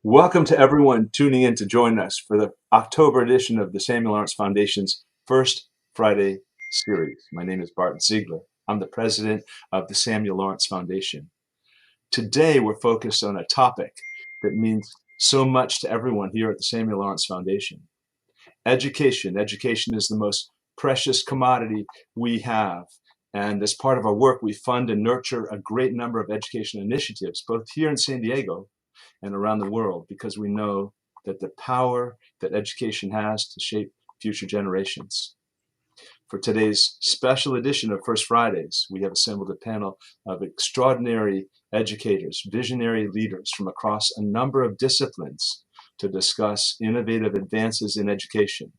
Welcome to everyone tuning in to join us for the October edition of the Samuel Lawrence Foundation's First Friday series. My name is Barton Ziegler. I'm the president of the Samuel Lawrence Foundation. Today, we're focused on a topic that means so much to everyone here at the Samuel Lawrence Foundation. Education. Education is the most precious commodity we have. And as part of our work, we fund and nurture a great number of education initiatives, both here in San Diego and around the world, because we know that the power that education has to shape future generations. For today's special edition of First Fridays, we have assembled a panel of extraordinary educators, visionary leaders from across a number of disciplines to discuss innovative advances in education.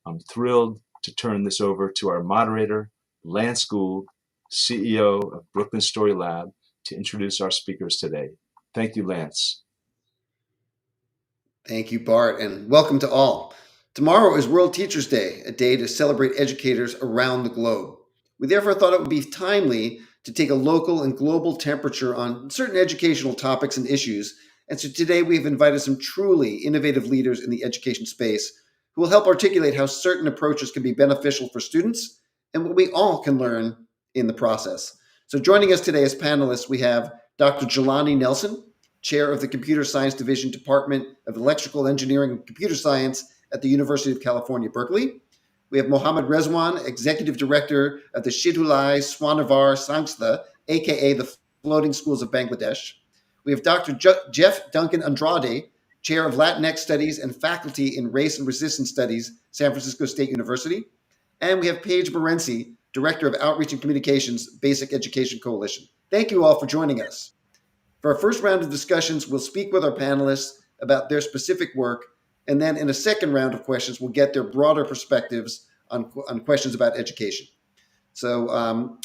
I'm thrilled to turn this over to our moderator, Lance Gould, CEO of Brooklyn Story Lab, to introduce our speakers today. Thank you, Lance. Thank you, Bart, and welcome to all. Tomorrow is World Teachers' Day, a day to celebrate educators around the globe. We therefore thought it would be timely to take a local and global temperature on certain educational topics and issues. And so today we've invited some truly innovative leaders in the education space who will help articulate how certain approaches can be beneficial for students and what we all can learn in the process. So joining us today as panelists, we have Dr. Jelani Nelson, Chair of the Computer Science Division, Department of Electrical Engineering and Computer Science at the University of California, Berkeley. We have Mohammed Rezwan, Executive Director of the Shidulai Swanavar Sangstha, aka the Floating Schools of Bangladesh. We have Dr. Jeff Duncan Andrade, Chair of Latinx Studies and Faculty in Race and Resistance Studies, San Francisco State University. And we have Paige Morency, Director of Outreach and Communications, Basic Education Coalition. Thank you all for joining us. For our first round of discussions, we'll speak with our panelists about their specific work, and then in a second round of questions, we'll get their broader perspectives on questions about education. So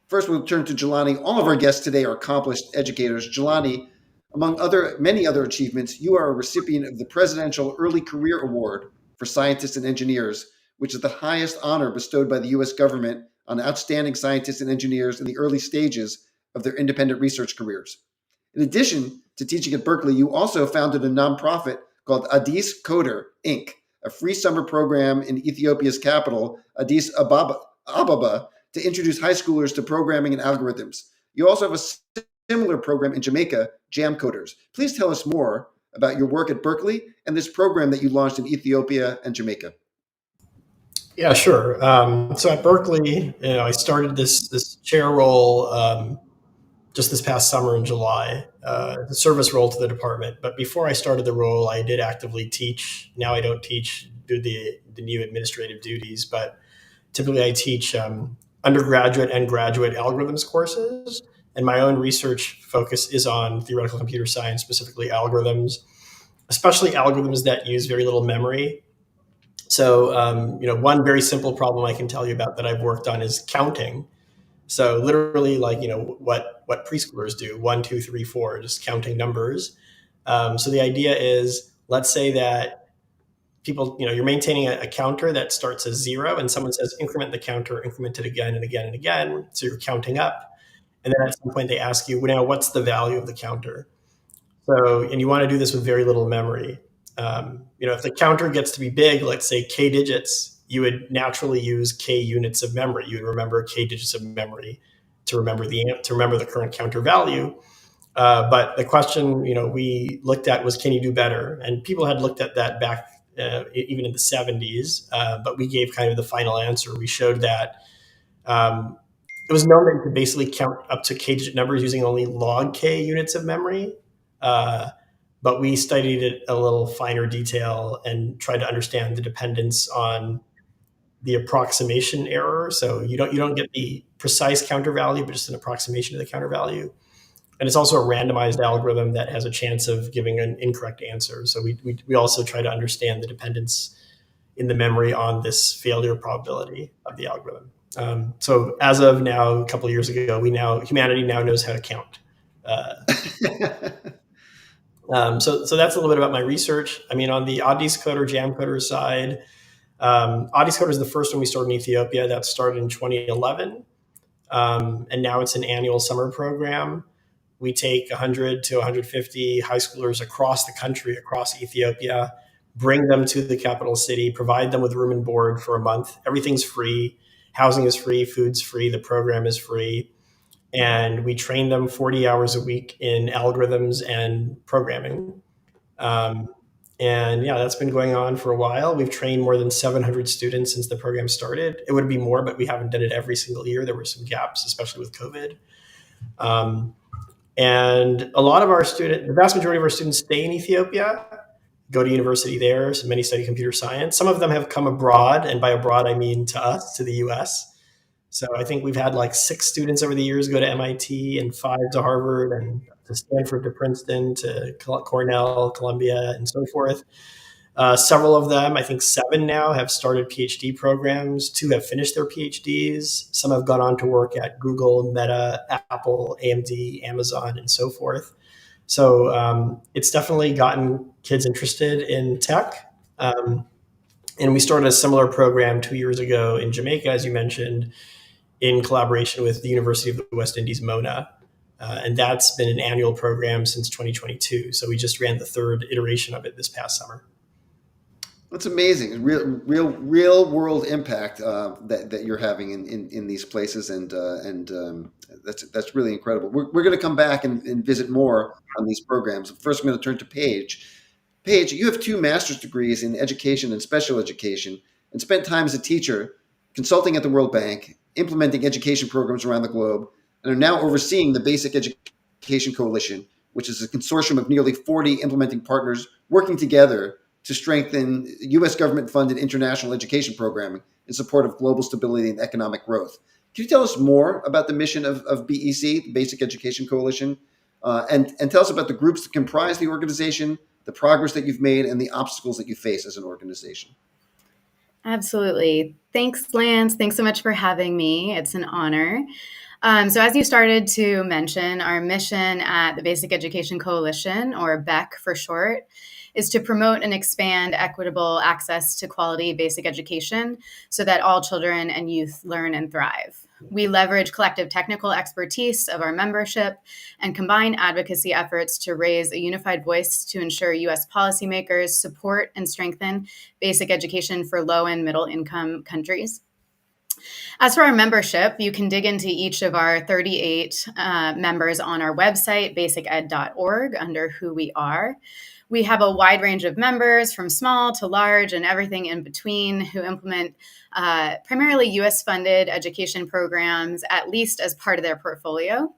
first, we'll turn to Jelani. All of our guests today are accomplished educators. Jelani, among many other achievements, you are a recipient of the Presidential Early Career Award for Scientists and Engineers, which is the highest honor bestowed by the U.S. government on outstanding scientists and engineers in the early stages of their independent research careers. In addition to teaching at Berkeley, you also founded a nonprofit called Addis Coder, Inc., a free summer program in Ethiopia's capital, Addis Ababa, to introduce high schoolers to programming and algorithms. You also have a similar program in Jamaica, Jam Coders. Please tell us more about your work at Berkeley and this program that you launched in Ethiopia and Jamaica. Yeah, sure. So at Berkeley, I started this chair role just this past summer in July, the service role to the department. But before I started the role, I did actively teach. Now I don't teach due to the new administrative duties, but typically I teach undergraduate and graduate algorithms courses. And my own research focus is on theoretical computer science, specifically algorithms, especially algorithms that use very little memory. So, one very simple problem I can tell you about that I've worked on is counting. So literally, what preschoolers do: 1, 2, 3, 4, just counting numbers. So the idea is, let's say that people, you're maintaining a counter that starts as 0, and someone says increment the counter, increment it again and again and again. So you're counting up, and then at some point they ask you, now what's the value of the counter? So, and you want to do this with very little memory. If the counter gets to be big, let's say k digits, you would naturally use k units of memory. You would remember k digits of memory to remember the current counter value. But the question we looked at was, can you do better? And people had looked at that back even in the 70s, but we gave kind of the final answer. We showed that it was known that you could basically count up to k digit numbers using only log k units of memory. But we studied it a little finer detail and tried to understand the dependence on the approximation error. So you don't get the precise counter value, but just an approximation of the counter value. And it's also a randomized algorithm that has a chance of giving an incorrect answer. So we also try to understand the dependence in the memory on this failure probability of the algorithm. So as of now, a couple of years ago, humanity now knows how to count. So that's a little bit about my research. I mean, on the Addis Coder, Jam Coder side, Addis Coder is the first one we started in Ethiopia. That started in 2011. And now it's an annual summer program. We take 100 to 150 high schoolers across the country, across Ethiopia, bring them to the capital city, provide them with room and board for a month. Everything's free. Housing is free, food's free, the program is free. And we train them 40 hours a week in algorithms and programming. Um, and yeah, that's been going on for a while. We've trained more than 700 students since the program started. It would be more, but we haven't done it every single year. There were some gaps, especially with COVID. Um, and a lot of our the vast majority of our students stay in Ethiopia, go to university there. So many study computer science. Some of them have come abroad, and by abroad I mean to us, to the U.S. So I think we've had like 6 students over the years go to MIT and 5 to Harvard and to Stanford, to Princeton, to Cornell, Columbia, and so forth. Several of them, I think 7 now, have started PhD programs. 2 have finished their PhDs. Some have gone on to work at Google, Meta, Apple, AMD, Amazon, and so forth. So it's definitely gotten kids interested in tech. And we started a similar program 2 years ago in Jamaica, as you mentioned, in collaboration with the University of the West Indies, Mona. And that's been an annual program since 2022. So we just ran the 3rd iteration of it this past summer. That's amazing. Real world impact that you're having in these places, and that's really incredible. We're going to come back and visit more on these programs. First, I'm going to turn to Paige. Paige, you have 2 master's degrees in education and special education, and spent time as a teacher, consulting at the World Bank, implementing education programs around the globe, and are now overseeing the Basic Education Coalition, which is a consortium of nearly 40 implementing partners working together to strengthen U.S. government-funded international education programming in support of global stability and economic growth. Can you tell us more about the mission of BEC, the Basic Education Coalition, and tell us about the groups that comprise the organization, the progress that you've made, and the obstacles that you face as an organization? Absolutely. Thanks, Lance. Thanks so much for having me. It's an honor. So as you started to mention, our mission at the Basic Education Coalition, or BEC for short, is to promote and expand equitable access to quality basic education so that all children and youth learn and thrive. We leverage collective technical expertise of our membership and combine advocacy efforts to raise a unified voice to ensure U.S. policymakers support and strengthen basic education for low and middle income countries. As for our membership, you can dig into each of our 38 members on our website, basiced.org, under Who We Are. We have a wide range of members, from small to large and everything in between, who implement primarily U.S.-funded education programs, at least as part of their portfolio.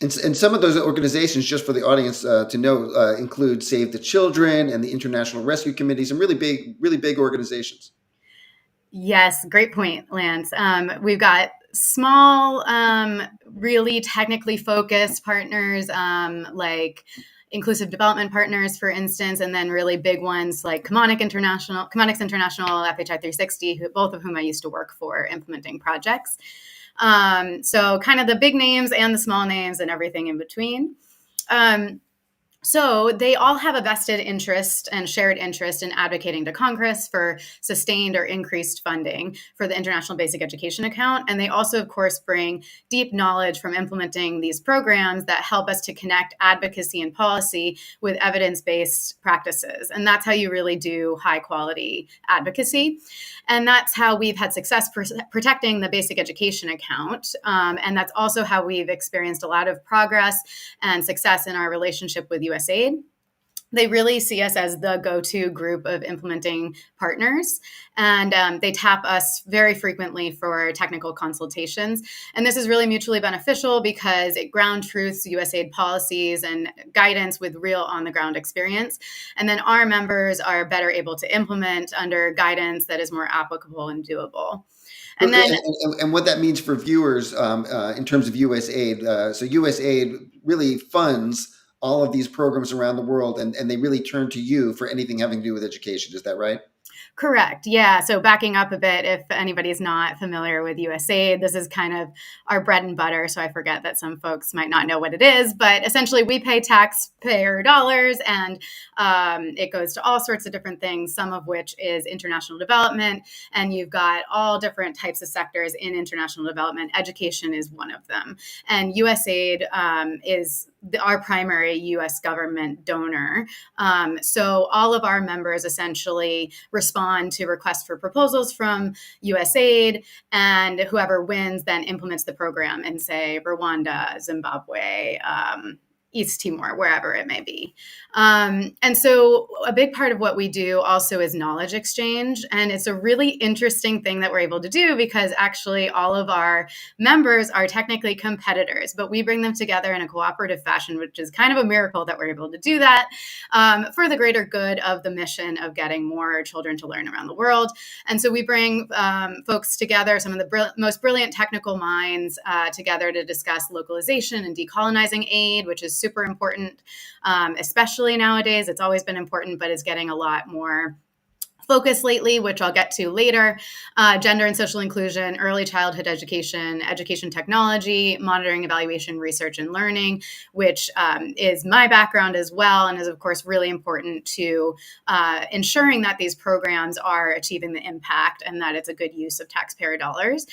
And some of those organizations, just for the audience to know, include Save the Children and the International Rescue Committee, some really big organizations. Yes, great point, Lance. We've got small, really technically focused partners like Inclusive Development Partners, for instance, and then really big ones like Chemonics International, FHI 360, both of whom I used to work for implementing projects. So kind of the big names and the small names and everything in between. So they all have a vested interest and shared interest in advocating to Congress for sustained or increased funding for the International Basic Education Account. And they also, of course, bring deep knowledge from implementing these programs that help us to connect advocacy and policy with evidence-based practices. And that's how you really do high-quality advocacy. And that's how we've had success protecting the Basic Education Account. And that's also how we've experienced a lot of progress and success in our relationship with USAID. They really see us as the go-to group of implementing partners, and they tap us very frequently for technical consultations. And this is really mutually beneficial because it ground truths USAID policies and guidance with real on-the-ground experience. And then our members are better able to implement under guidance that is more applicable and doable. And then, and what that means for viewers in terms of USAID. So USAID really funds all of these programs around the world, and they really turn to you for anything having to do with education. Is that right? Correct. Yeah. So backing up a bit, if anybody's not familiar with USAID, this is kind of our bread and butter. So I forget that some folks might not know what it is, but essentially we pay taxpayer dollars, and it goes to all sorts of different things, some of which is international development. And you've got all different types of sectors in international development. Education is one of them. And USAID is our primary U.S. government donor. So all of our members essentially respond to requests for proposals from USAID, and whoever wins then implements the program in, say, Rwanda, Zimbabwe, East Timor, wherever it may be. And so a big part of what we do also is knowledge exchange. And it's a really interesting thing that we're able to do, because actually all of our members are technically competitors, but we bring them together in a cooperative fashion, which is kind of a miracle that we're able to do that for the greater good of the mission of getting more children to learn around the world. And so we bring folks together, some of the most brilliant technical minds together to discuss localization and decolonizing aid, which is super important, especially nowadays. It's always been important, but it's getting a lot more focus lately, which I'll get to later. Gender and social inclusion, early childhood education, education technology, monitoring, evaluation, research, and learning, which is my background as well, and is, of course, really important to ensuring that these programs are achieving the impact and that it's a good use of taxpayer dollars.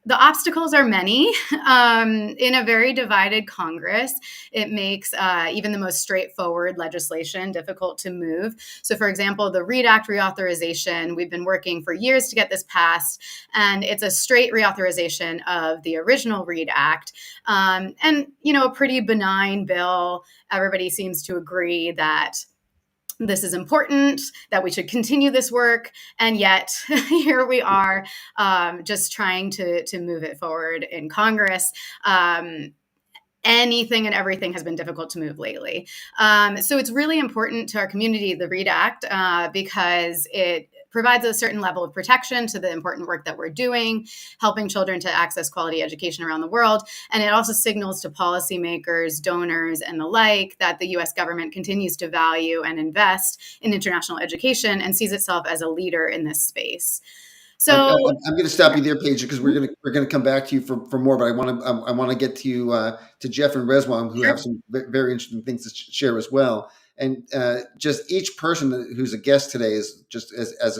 The obstacles are many. In a very divided Congress, it makes even the most straightforward legislation difficult to move. So, for example, the READ Act reauthorization, we've been working for years to get this passed, and it's a straight reauthorization of the original READ Act. And, a pretty benign bill. Everybody seems to agree that this is important, that we should continue this work. And yet here we are just trying to move it forward in Congress. Anything and everything has been difficult to move lately. So it's really important to our community, the READ Act, because it provides a certain level of protection to the important work that we're doing, helping children to access quality education around the world. And it also signals to policymakers, donors, and the like that the U.S. government continues to value and invest in international education and sees itself as a leader in this space. So I'm going to stop you there, Paige, because we're going to come back to you for more. But I want to get to you to Jeff and Reswam, who have some very interesting things to share as well. And just each person who's a guest today is just as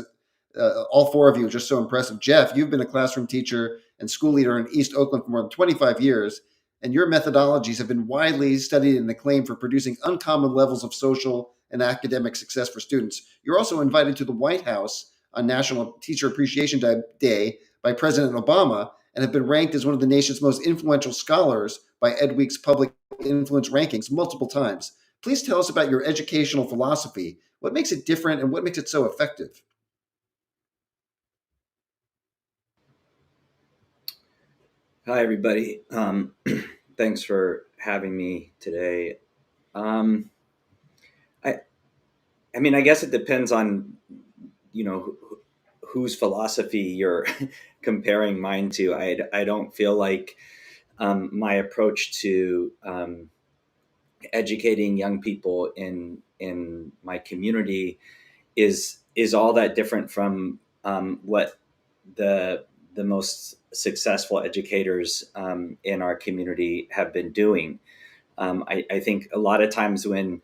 all four of you are just so impressive. Jeff, you've been a classroom teacher and school leader in East Oakland for more than 25 years, and your methodologies have been widely studied and acclaimed for producing uncommon levels of social and academic success for students. You're also invited to the White House on National Teacher Appreciation Day by President Obama, and have been ranked as one of the nation's most influential scholars by Edweek's Public Influence Rankings multiple times. Please tell us about your educational philosophy. What makes it different and what makes it so effective? Hi, everybody. Thanks for having me today. I mean, I guess it depends on, whose philosophy you're comparing mine to. I don't feel like my approach to educating young people in my community is all that different from what the most successful educators in our community have been doing. I think a lot of times when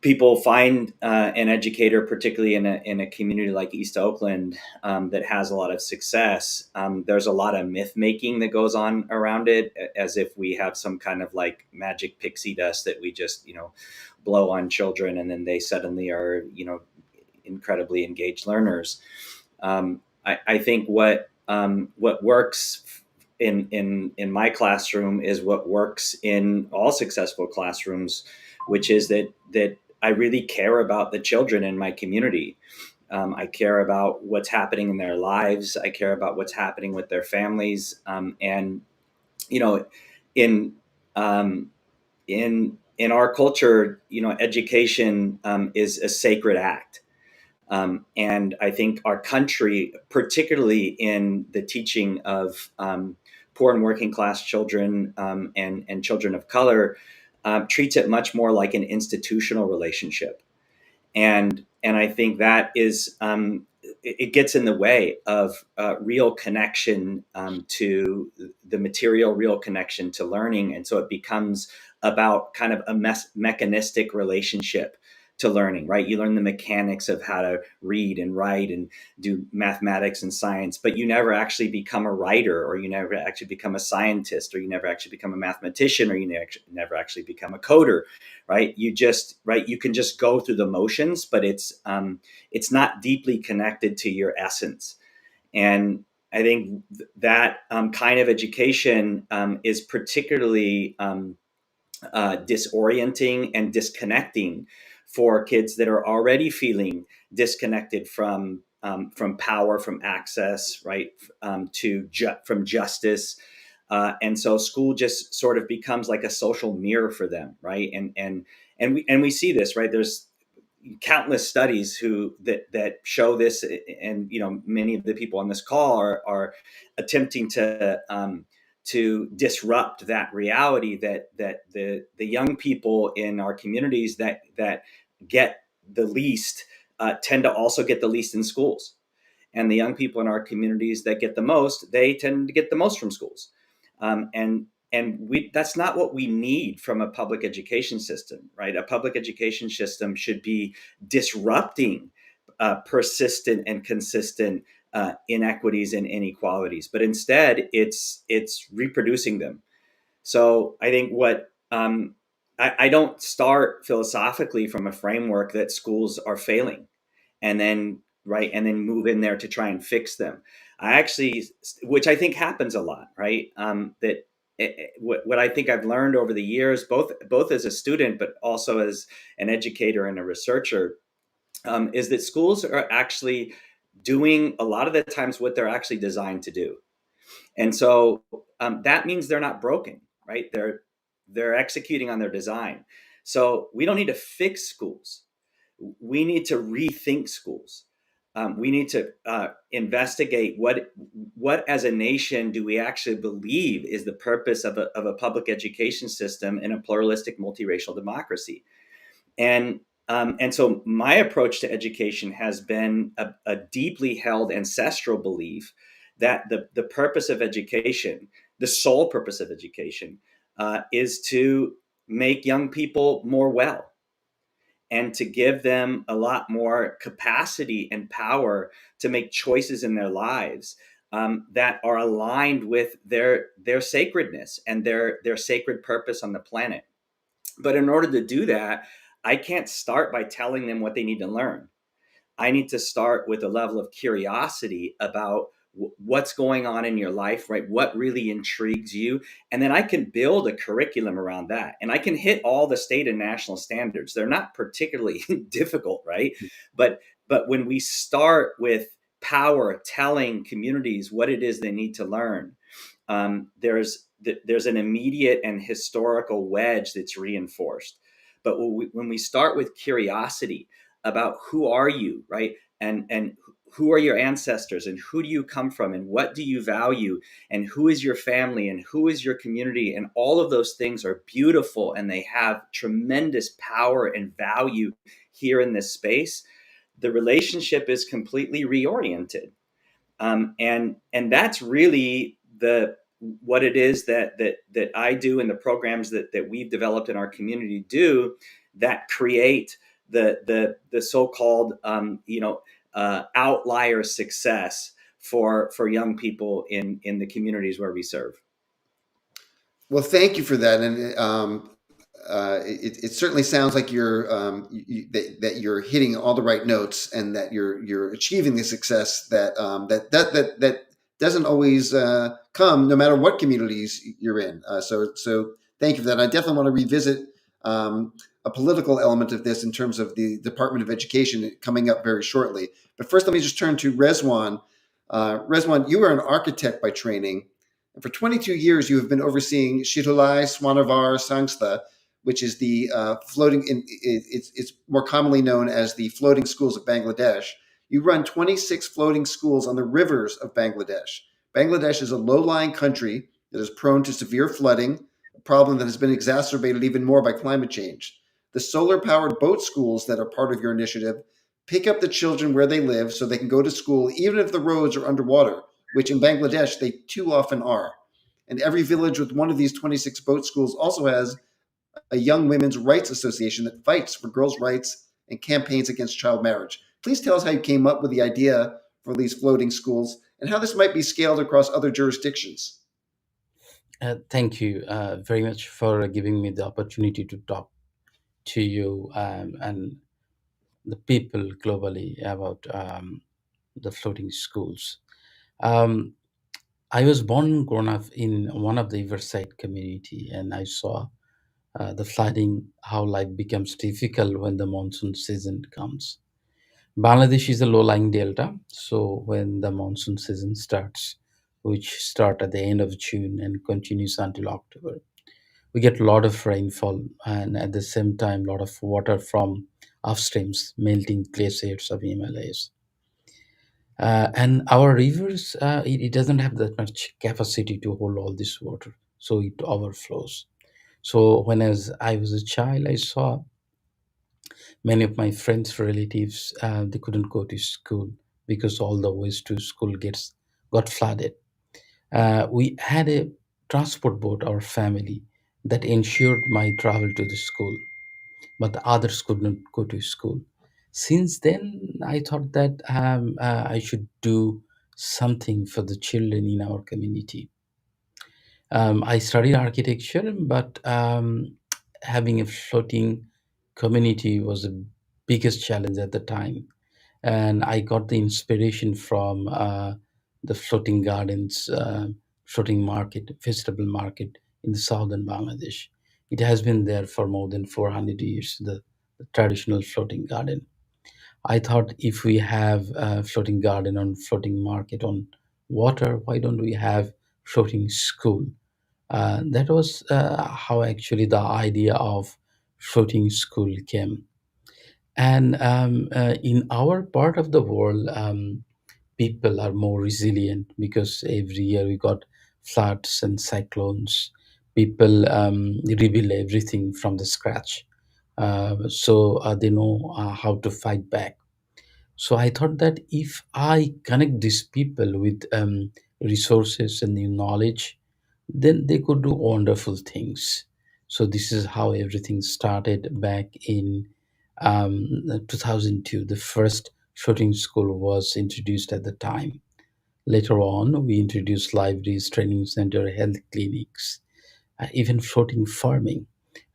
people find an educator, particularly in a community like East Oakland, that has a lot of success, there's a lot of myth making that goes on around it, as if we have some kind of like magic pixie dust that we just blow on children and then they suddenly are incredibly engaged learners. I think what works in my classroom is what works in all successful classrooms, which is that I really care about the children in my community. I care about what's happening in their lives. I care about what's happening with their families. And in our culture, education is a sacred act. And I think our country, particularly in the teaching of poor and working class children and children of color, treats it much more like an institutional relationship. And I think that is, it gets in the way of real connection to the material, real connection to learning. And so it becomes about kind of a mechanistic relationship to learning, right? You learn the mechanics of how to read and write and do mathematics and science, but you never actually become a writer, or you never actually become a scientist, or you never actually become a mathematician, or you never actually become a coder, right? You can just go through the motions, but it's not deeply connected to your essence. And I think that kind of education is particularly disorienting and disconnecting for kids that are already feeling disconnected from power, from access, right, from justice, and so school just sort of becomes like a social mirror for them, right? And we see this, right? There's countless studies that show this, and many of the people on this call are attempting to disrupt that reality, that the young people in our communities that get the least tend to also get the least in schools, and the young people in our communities that get the most, they tend to get the most from schools. And that's not what we need from a public education system, right? A public education system should be disrupting persistent and consistent inequities and inequalities, but instead it's reproducing them. So I think I don't start philosophically from a framework that schools are failing, and then move in there to try and fix them. I actually, which I think happens a lot, right? What I think I've learned over the years, both as a student but also as an educator and a researcher, is that schools are actually doing a lot of the times what they're actually designed to do. And so that means they're not broken, right? They're executing on their design. So we don't need to fix schools. We need to rethink schools. We need to investigate what as a nation do we actually believe is the purpose of a public education system in a pluralistic multiracial democracy. And so my approach to education has been a deeply held ancestral belief that the purpose of education, the sole purpose of education, is to make young people more well, and to give them a lot more capacity and power to make choices in their lives that are aligned with their sacredness and their sacred purpose on the planet. But in order to do that, I can't start by telling them what they need to learn. I need to start with a level of curiosity about what's going on in your life, right? What really intrigues you? And then I can build a curriculum around that. And I can hit all the state and national standards. They're not particularly difficult, right? But when we start with power telling communities what it is they need to learn, there's an immediate and historical wedge that's reinforced. But when we start with curiosity about who are you, right? And who are your ancestors, and who do you come from, and what do you value, and who is your family, and who is your community, and all of those things are beautiful, and they have tremendous power and value here in this space. The relationship is completely reoriented, and that's really what it is that I do, and the programs that we've developed in our community do, that create the so-called outlier success for young people in the communities where we serve. Well, thank you for that, and it certainly sounds like that you're hitting all the right notes, and that you're achieving the success that doesn't always come, no matter what communities you're in. So thank you for that. I definitely want to revisit a political element of this in terms of the Department of Education coming up very shortly. But first, let me just turn to Rezwan. Rezwan, you are an architect by training. And for 22 years, you have been overseeing Shitolai Swannavar Sangstha, which is the it's more commonly known as the floating schools of Bangladesh. You run 26 floating schools on the rivers of Bangladesh. Bangladesh is a low-lying country that is prone to severe flooding, a problem that has been exacerbated even more by climate change. The solar-powered boat schools that are part of your initiative pick up the children where they live so they can go to school even if the roads are underwater, which in Bangladesh they too often are. And every village with one of these 26 boat schools also has a young women's rights association that fights for girls' rights and campaigns against child marriage. Please tell us how you came up with the idea for these floating schools and how this might be scaled across other jurisdictions. Thank you very much for giving me the opportunity to talk to you and the people globally about the floating schools. Um, I was born and grown up in one of the riverside community, and I saw the flooding, how life becomes difficult when the monsoon season comes. Bangladesh is a low-lying delta, so when the monsoon season starts, which start at the end of June and continues until October, we get a lot of rainfall and at the same time a lot of water from upstreams melting glaciers of Himalayas. And our rivers, it doesn't have that much capacity to hold all this water, so it overflows. So when as I was a child, I saw many of my friends, relatives, they couldn't go to school because all the ways to school gets got flooded. We had a transport boat, our family, that ensured my travel to the school, but the others could not go to school. Since then, I thought that I should do something for the children in our community. I studied architecture, but having a floating community was the biggest challenge at the time. And I got the inspiration from the floating gardens, floating market, vegetable market in the southern Bangladesh. It has been there for more than 400 years, the traditional floating garden. I thought if we have a floating garden on floating market on water, why don't we have floating school? That was how actually the idea of floating school came. And in our part of the world, people are more resilient because every year we got floods and cyclones. People rebuild everything from the scratch. So they know how to fight back. So I thought that if I connect these people with resources and new knowledge, then they could do wonderful things. So this is how everything started back in 2002. The first shooting school was introduced at the time. Later on, we introduced libraries, training center, health clinics, even floating farming.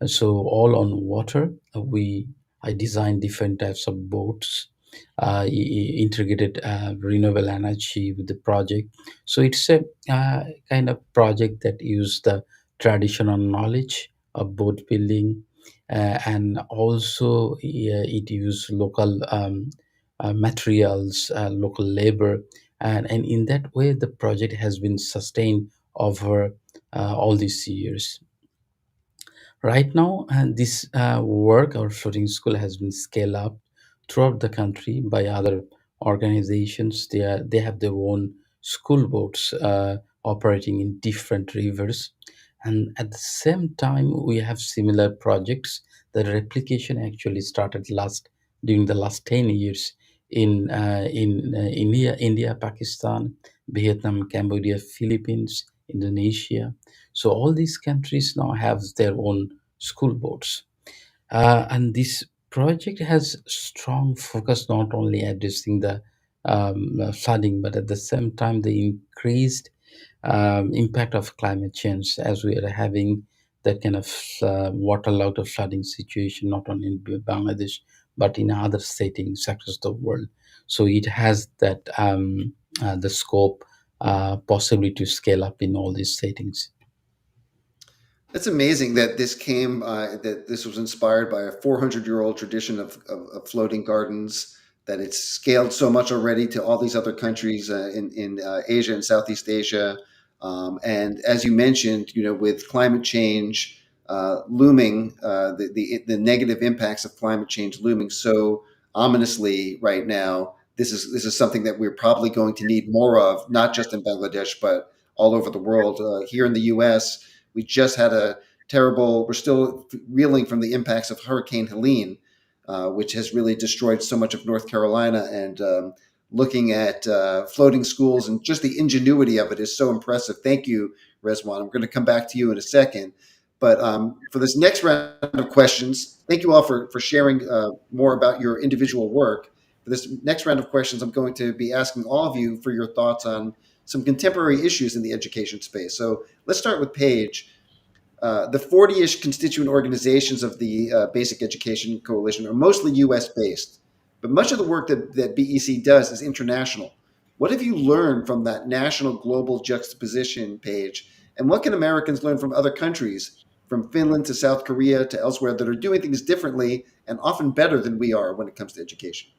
So all on water. We I designed different types of boats, integrated renewable energy with the project. So it's a kind of project that use the traditional knowledge of boat building, and also it use local materials, local labor, and in that way the project has been sustained over all these years. Right now, and this work, our floating school has been scaled up throughout the country by other organizations. They have their own school boats operating in different rivers, and at the same time, we have similar projects. The replication actually started last during the last 10 years in India, Pakistan, Vietnam, Cambodia, Philippines, Indonesia. So all these countries now have their own school boards. And this project has strong focus not only addressing the flooding, but at the same time the increased impact of climate change as we are having that kind of waterlogged or flooding situation not only in Bangladesh but in other settings across the world. So it has that the scope possibly to scale up in all these settings. It's amazing that that this was inspired by a 400-year-old tradition of floating gardens, that it's scaled so much already to all these other countries in Asia and Southeast Asia. And as you mentioned, with climate change looming, the negative impacts of climate change looming so ominously right now, this is something that we're probably going to need more of, not just in Bangladesh, but all over the world. Here in the U.S., we just had we're still reeling from the impacts of Hurricane Helene, which has really destroyed so much of North Carolina. And looking at floating schools and just the ingenuity of it is so impressive. Thank you, Reswan. I'm going to come back to you in a second. But for this next round of questions, thank you all for sharing more about your individual work. For this next round of questions, I'm going to be asking all of you for your thoughts on some contemporary issues in the education space. So let's start with Paige. The 40-ish constituent organizations of the Basic Education Coalition are mostly U.S. based, but much of the work that BEC does is international. What have you learned from that national global juxtaposition, Paige? And what can Americans learn from other countries, from Finland to South Korea to elsewhere, that are doing things differently and often better than we are when it comes to education?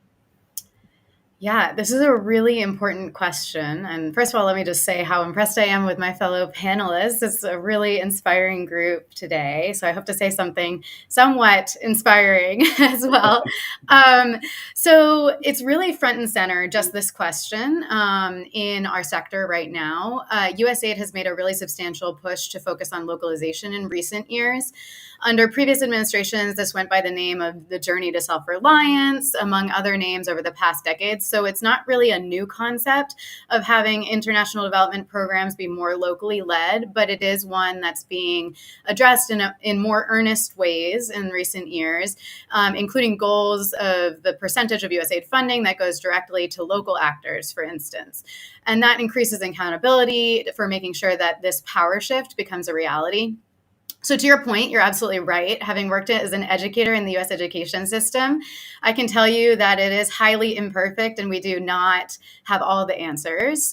Yeah, this is a really important question. And first of all, let me just say how impressed I am with my fellow panelists. It's a really inspiring group today. So I hope to say something somewhat inspiring as well. So it's really front and center, just this question in our sector right now. USAID has made a really substantial push to focus on localization in recent years. Under previous administrations, this went by the name of the Journey to Self-Reliance, among other names over the past decades. So it's not really a new concept of having international development programs be more locally led, but it is one that's being addressed in more earnest ways in recent years, including goals of the percentage of USAID funding that goes directly to local actors, for instance. And that increases accountability for making sure that this power shift becomes a reality. So to your point, you're absolutely right. Having worked as an educator in the US education system, I can tell you that it is highly imperfect and we do not have all the answers.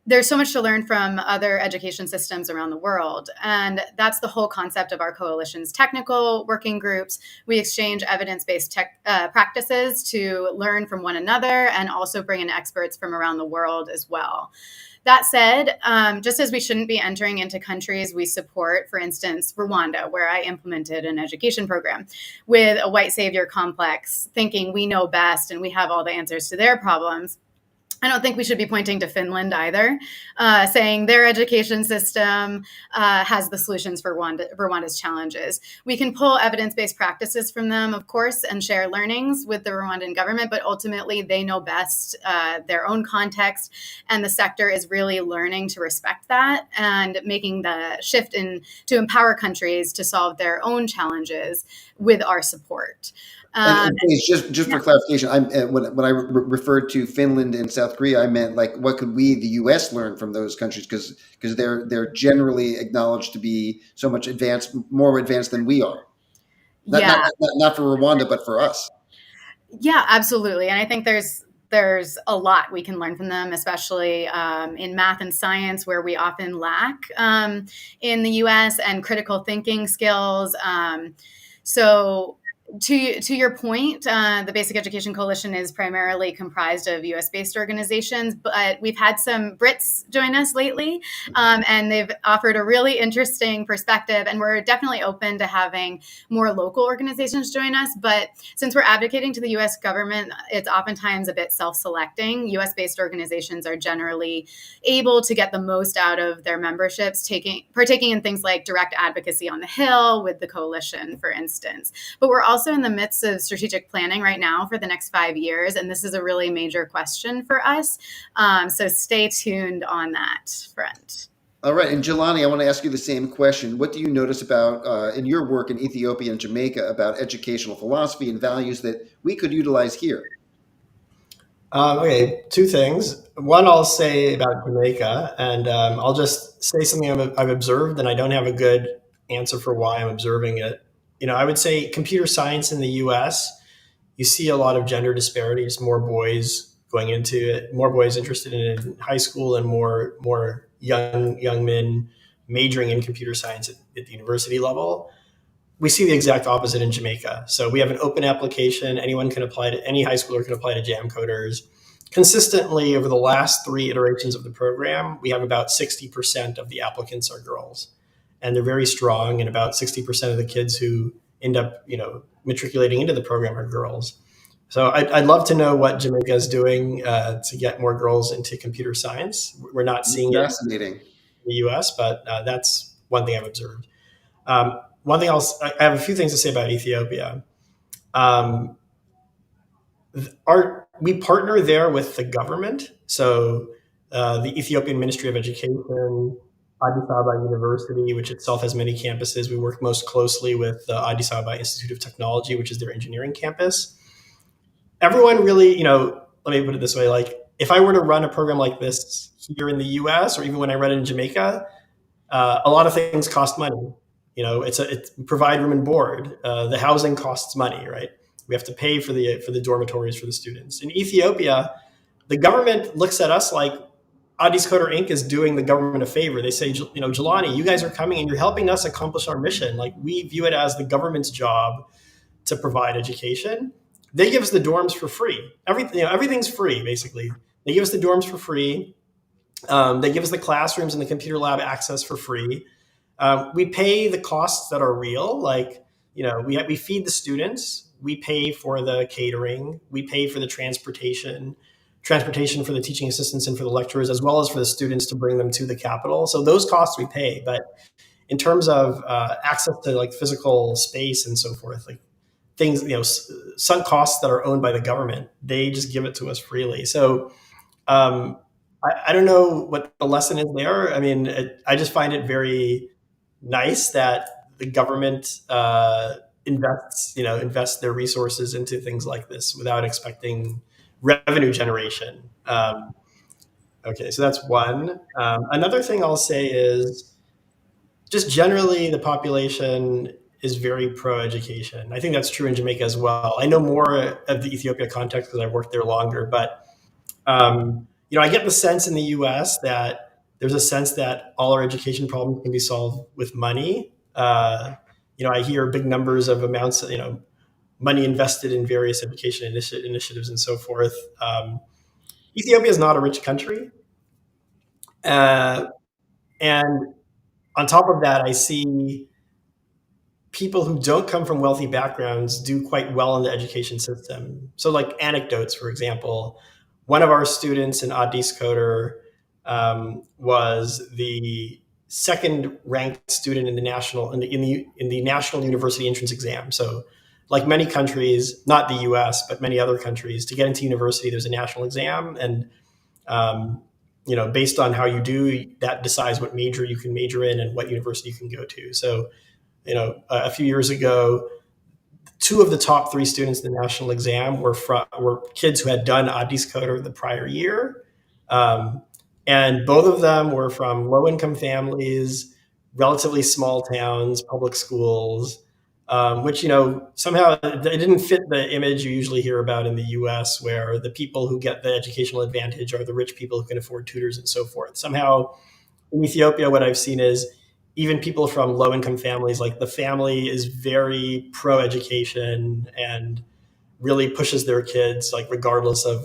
There's so much to learn from other education systems around the world. And that's the whole concept of our coalition's technical working groups. We exchange evidence-based practices to learn from one another and also bring in experts from around the world as well. That said, just as we shouldn't be entering into countries we support, for instance, Rwanda, where I implemented an education program, with a white savior complex, thinking we know best and we have all the answers to their problems, I don't think we should be pointing to Finland either, saying their education system has the solutions for Rwanda's challenges. We can pull evidence-based practices from them, of course, and share learnings with the Rwandan government, but ultimately they know best their own context, and the sector is really learning to respect that and making the shift to empower countries to solve their own challenges with our support. And please, just for clarification, when I referred to Finland and South Korea, I meant like what could we, the U.S., learn from those countries because they're generally acknowledged to be so much more advanced than we are. Not for Rwanda, but for us. Yeah, absolutely. And I think there's a lot we can learn from them, especially in math and science, where we often lack in the U.S., and critical thinking skills. So to your point, the Basic Education Coalition is primarily comprised of US-based organizations, but we've had some Brits join us lately, and they've offered a really interesting perspective, and we're definitely open to having more local organizations join us. But since we're advocating to the US government, it's oftentimes a bit self-selecting. US-based organizations are generally able to get the most out of their memberships, partaking in things like direct advocacy on the Hill with the coalition, for instance. But we're also in the midst of strategic planning right now for the next 5 years, and this is a really major question for us. So stay tuned on that front. All right, and Jelani, I want to ask you the same question. What do you notice about in your work in Ethiopia and Jamaica about educational philosophy and values that we could utilize here? Okay, two things. One, I'll say about Jamaica, and I'll just say something I've observed, and I don't have a good answer for why I'm observing it. I would say computer science in the US, you see a lot of gender disparities, more boys going into it, more boys interested in it in high school, and more young men majoring in computer science at the university level. We see the exact opposite in Jamaica. So we have an open application. Anyone can apply to, any high schooler can apply to Jam Coders. Consistently over the last 3 iterations of the program, we have about 60% of the applicants are girls. And they're very strong, and about 60% of the kids who end up, matriculating into the program are girls. So I'd love to know what Jamaica is doing to get more girls into computer science. We're not seeing Fascinating. it in the US, but that's one thing I've observed. One thing else, I have a few things to say about Ethiopia. We partner there with the government. So the Ethiopian Ministry of Education, Addis Ababa University, which itself has many campuses. We work most closely with the Addis Ababa Institute of Technology, which is their engineering campus. Everyone really, let me put it this way, like if I were to run a program like this here in the US, or even when I run it in Jamaica, a lot of things cost money. It's provide room and board. The housing costs money, right? We have to pay for the dormitories for the students. In Ethiopia, the government looks at us like Addis Coder Inc. is doing the government a favor. They say, Jelani, you guys are coming and you're helping us accomplish our mission. Like, we view it as the government's job to provide education. They give us the dorms for free. Everything's free, basically. They give us the dorms for free. They give us the classrooms and the computer lab access for free. We pay the costs that are real, like we feed the students, we pay for the catering, we pay for the transportation for the teaching assistants and for the lecturers, as well as for the students to bring them to the capital. So those costs we pay, but in terms of access to like physical space and so forth, like things, sunk costs that are owned by the government, they just give it to us freely. So I don't know what the lesson is there. I mean, I just find it very nice that the government invests their resources into things like this without expecting revenue generation. Okay, so that's one. Another thing I'll say is just generally the population is very pro-education. I think that's true in Jamaica as well. I know more of the Ethiopia context because I've worked there longer, but I get the sense in the U.S. that there's a sense that all our education problems can be solved with money. I hear big numbers of amounts, money invested in various education initiatives and so forth. Ethiopia is not a rich country, and on top of that, I see people who don't come from wealthy backgrounds do quite well in the education system. So, like anecdotes, for example, one of our students in Addis Coder was the second ranked student in the national university entrance exam. So, like many countries, not the U.S. but many other countries, to get into university, there's a national exam, and based on how you do, that decides what major you can major in and what university you can go to. So, a few years ago, 2 of the top 3 students in the national exam were kids who had done Addis Coder the prior year. And both of them were from low-income families, relatively small towns, public schools, which, somehow it didn't fit the image you usually hear about in the US, where the people who get the educational advantage are the rich people who can afford tutors and so forth. Somehow in Ethiopia, what I've seen is even people from low-income families, like the family is very pro-education and really pushes their kids, like regardless of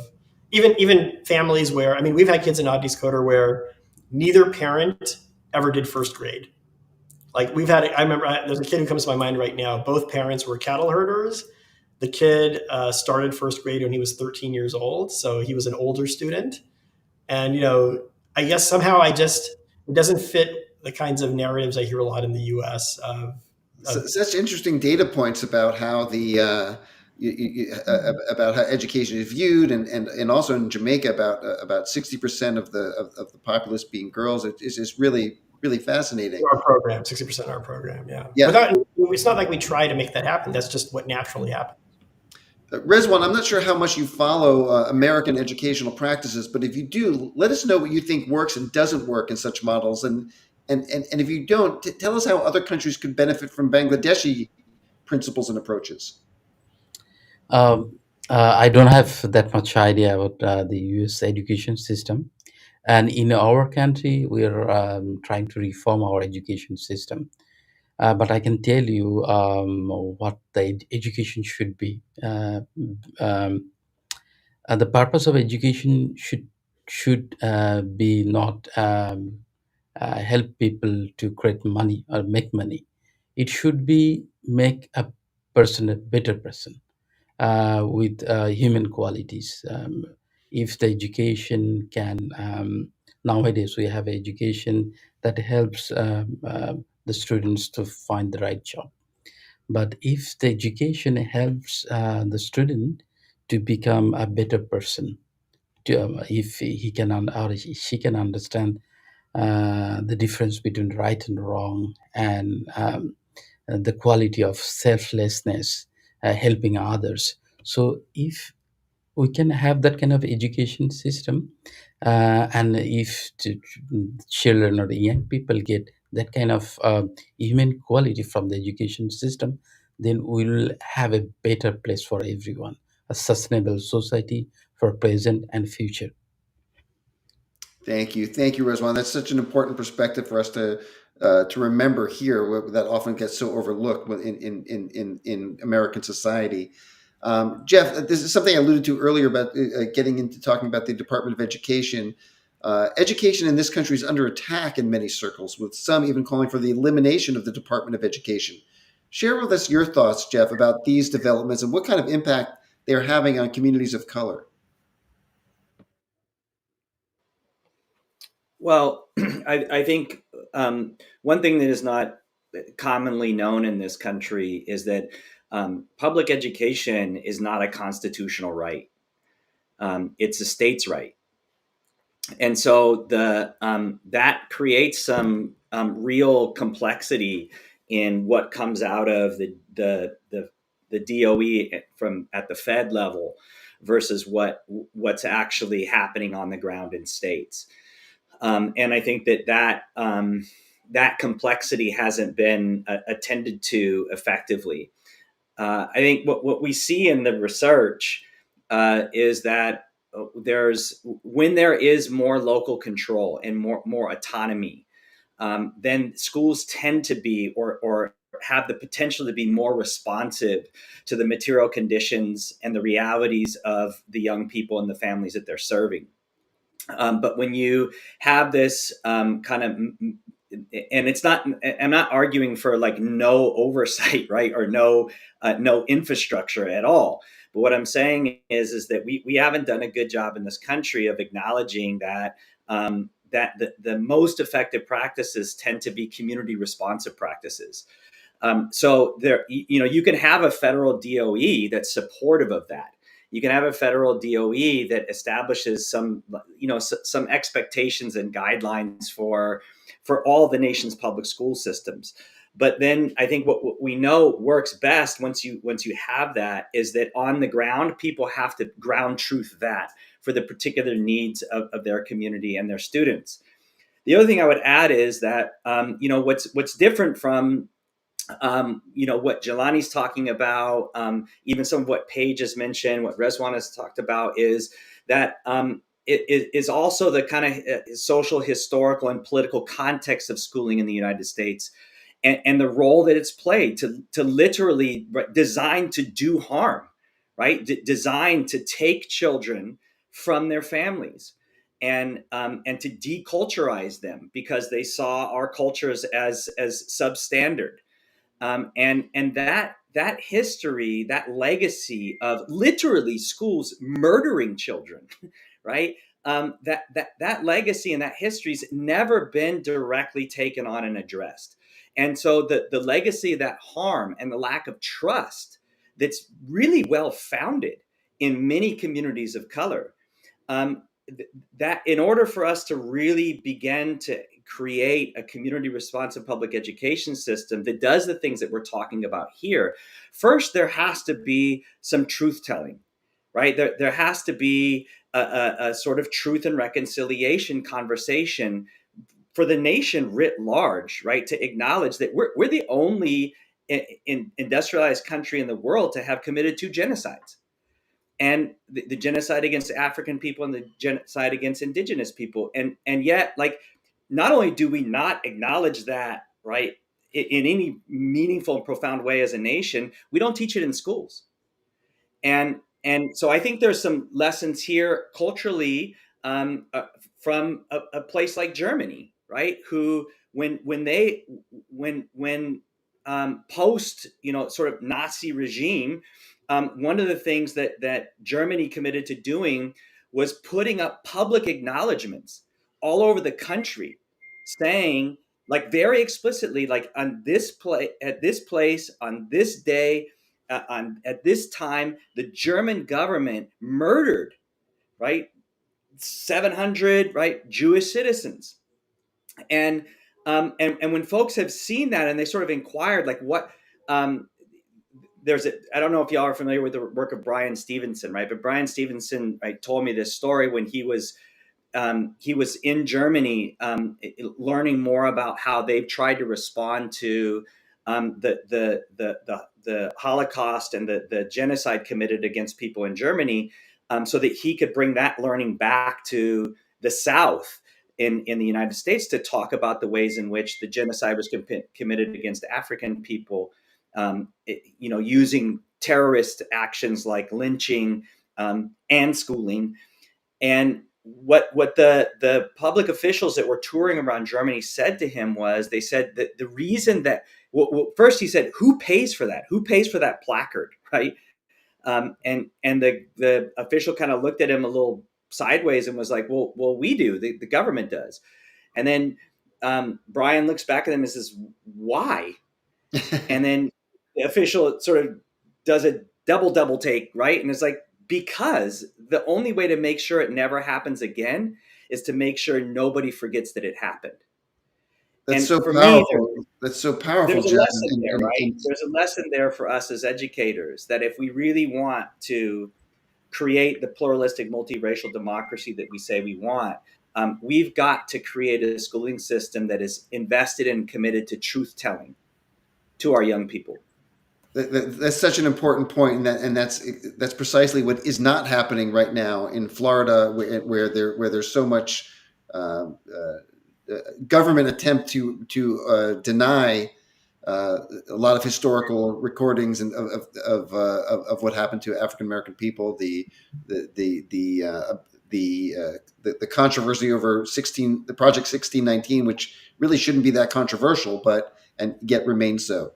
even families where, I mean, we've had kids in Addis Coder where neither parent ever did first grade. Like I remember there's a kid who comes to my mind right now. Both parents were cattle herders. The kid started first grade when he was 13 years old, so he was an older student. And I guess somehow it doesn't fit the kinds of narratives I hear a lot in the U.S. Such interesting data points about how about how education is viewed, and also in Jamaica about 60% of the populace being girls. It's just really fascinating. Our program, 60% of our program, yeah. Yeah. It's not like we try to make that happen. That's just what naturally happens. Rezwan, I'm not sure how much you follow American educational practices, but if you do, let us know what you think works and doesn't work in such models. And if you don't, tell us how other countries could benefit from Bangladeshi principles and approaches. I don't have that much idea about the US education system. And in our country, we're trying to reform our education system. But I can tell you what the education should be. The purpose of education should be not help people to create money or make money. It should be make a person a better person with human qualities. If the education can, nowadays we have education that helps the students to find the right job. But if the education helps the student to become a better person, if he can or she can understand the difference between right and wrong, and the quality of selflessness, helping others. So if we can have that kind of education system, and if children or the young people get that kind of human quality from the education system, then we'll have a better place for everyone, a sustainable society for present and future. Thank you, Rizwan. That's such an important perspective for us to remember here. That often gets so overlooked in American society. Jeff, this is something I alluded to earlier about getting into talking about the Department of Education. Education in this country is under attack in many circles, with some even calling for the elimination of the Department of Education. Share with us your thoughts, Jeff, about these developments and what kind of impact they are having on communities of color. Well, I think one thing that is not commonly known in this country is that public education is not a constitutional right. It's a state's right, and so that creates some real complexity in what comes out of the DOE from at the Fed level versus what's actually happening on the ground in states. And I think that complexity hasn't been attended to effectively. I think what we see in the research is that when there is more local control and more autonomy, then schools tend to be or have the potential to be more responsive to the material conditions and the realities of the young people and the families that they're serving. But when you have this kind of, and it's not, I'm not arguing for like no oversight, right, or no infrastructure at all. But what I'm saying is that we haven't done a good job in this country of acknowledging that that the most effective practices tend to be community responsive practices. So there, you can have a federal DOE that's supportive of that. You can have a federal DOE that establishes some expectations and guidelines for all the nation's public school systems. But then I think what we know works best once you have that is that on the ground, people have to ground truth that for the particular needs of their community and their students. The other thing I would add is that what's different from what Jelani's talking about, even some of what Paige has mentioned, what Rezwan has talked about, is that it is also the kind of social, historical, and political context of schooling in the United States, and the role that it's played to literally design to do harm, right? Designed to take children from their families and to deculturize them because they saw our cultures as substandard. And that history, that legacy of literally schools murdering children, right? That legacy and that history's never been directly taken on and addressed. And so the legacy of that harm and the lack of trust that's really well founded in many communities of color, that in order for us to really begin to create a community responsive public education system that does the things that we're talking about here, first there has to be some truth telling, right? There has to be a sort of truth and reconciliation conversation for the nation writ large, right? To acknowledge that we're the only industrialized country in the world to have committed 2 genocides. And the genocide against African people and the genocide against indigenous people. And yet, like, not only do we not acknowledge that, right, in any meaningful and profound way as a nation, we don't teach it in schools. And so I think there's some lessons here culturally from a place like Germany, right? Who when post sort of Nazi regime, one of the things that Germany committed to doing was putting up public acknowledgments all over the country, saying, like, very explicitly, like, on this place, at this place, on this day, at this time, the German government murdered, right, 700, right, Jewish citizens. And and when folks have seen that and they sort of inquired, like, what, there's a, I don't know if y'all are familiar with the work of Brian Stevenson, right? But Brian Stevenson, right, told me this story when he was in Germany, learning more about how they've tried to respond to the Holocaust and the genocide committed against people in Germany, so that he could bring that learning back to the South in the United States to talk about the ways in which the genocide was committed against African people, using terrorist actions like lynching, and schooling. And what the public officials that were touring around Germany said to him was, they said that the reason that, well, first he said, who pays for that? Who pays for that placard, right? And the official kind of looked at him a little sideways and was like, well, we do. The government does. And then Brian looks back at him and says, why? And then the official sort of does a double take, right? And it's like, because the only way to make sure it never happens again is to make sure nobody forgets that it happened. That's And so for powerful. me, That's so powerful, there's a Jeff. lesson there, right? There's a lesson there for us as educators, that if we really want to create the pluralistic, multiracial democracy that we say we want, we've got to create a schooling system that is invested and committed to truth telling to our young people. That's such an important point, and that's precisely what is not happening right now in Florida, where there's so much government attempt to deny a lot of historical recordings of what happened to African American people. The controversy over the Project 1619, which really shouldn't be that controversial, but and yet remains so.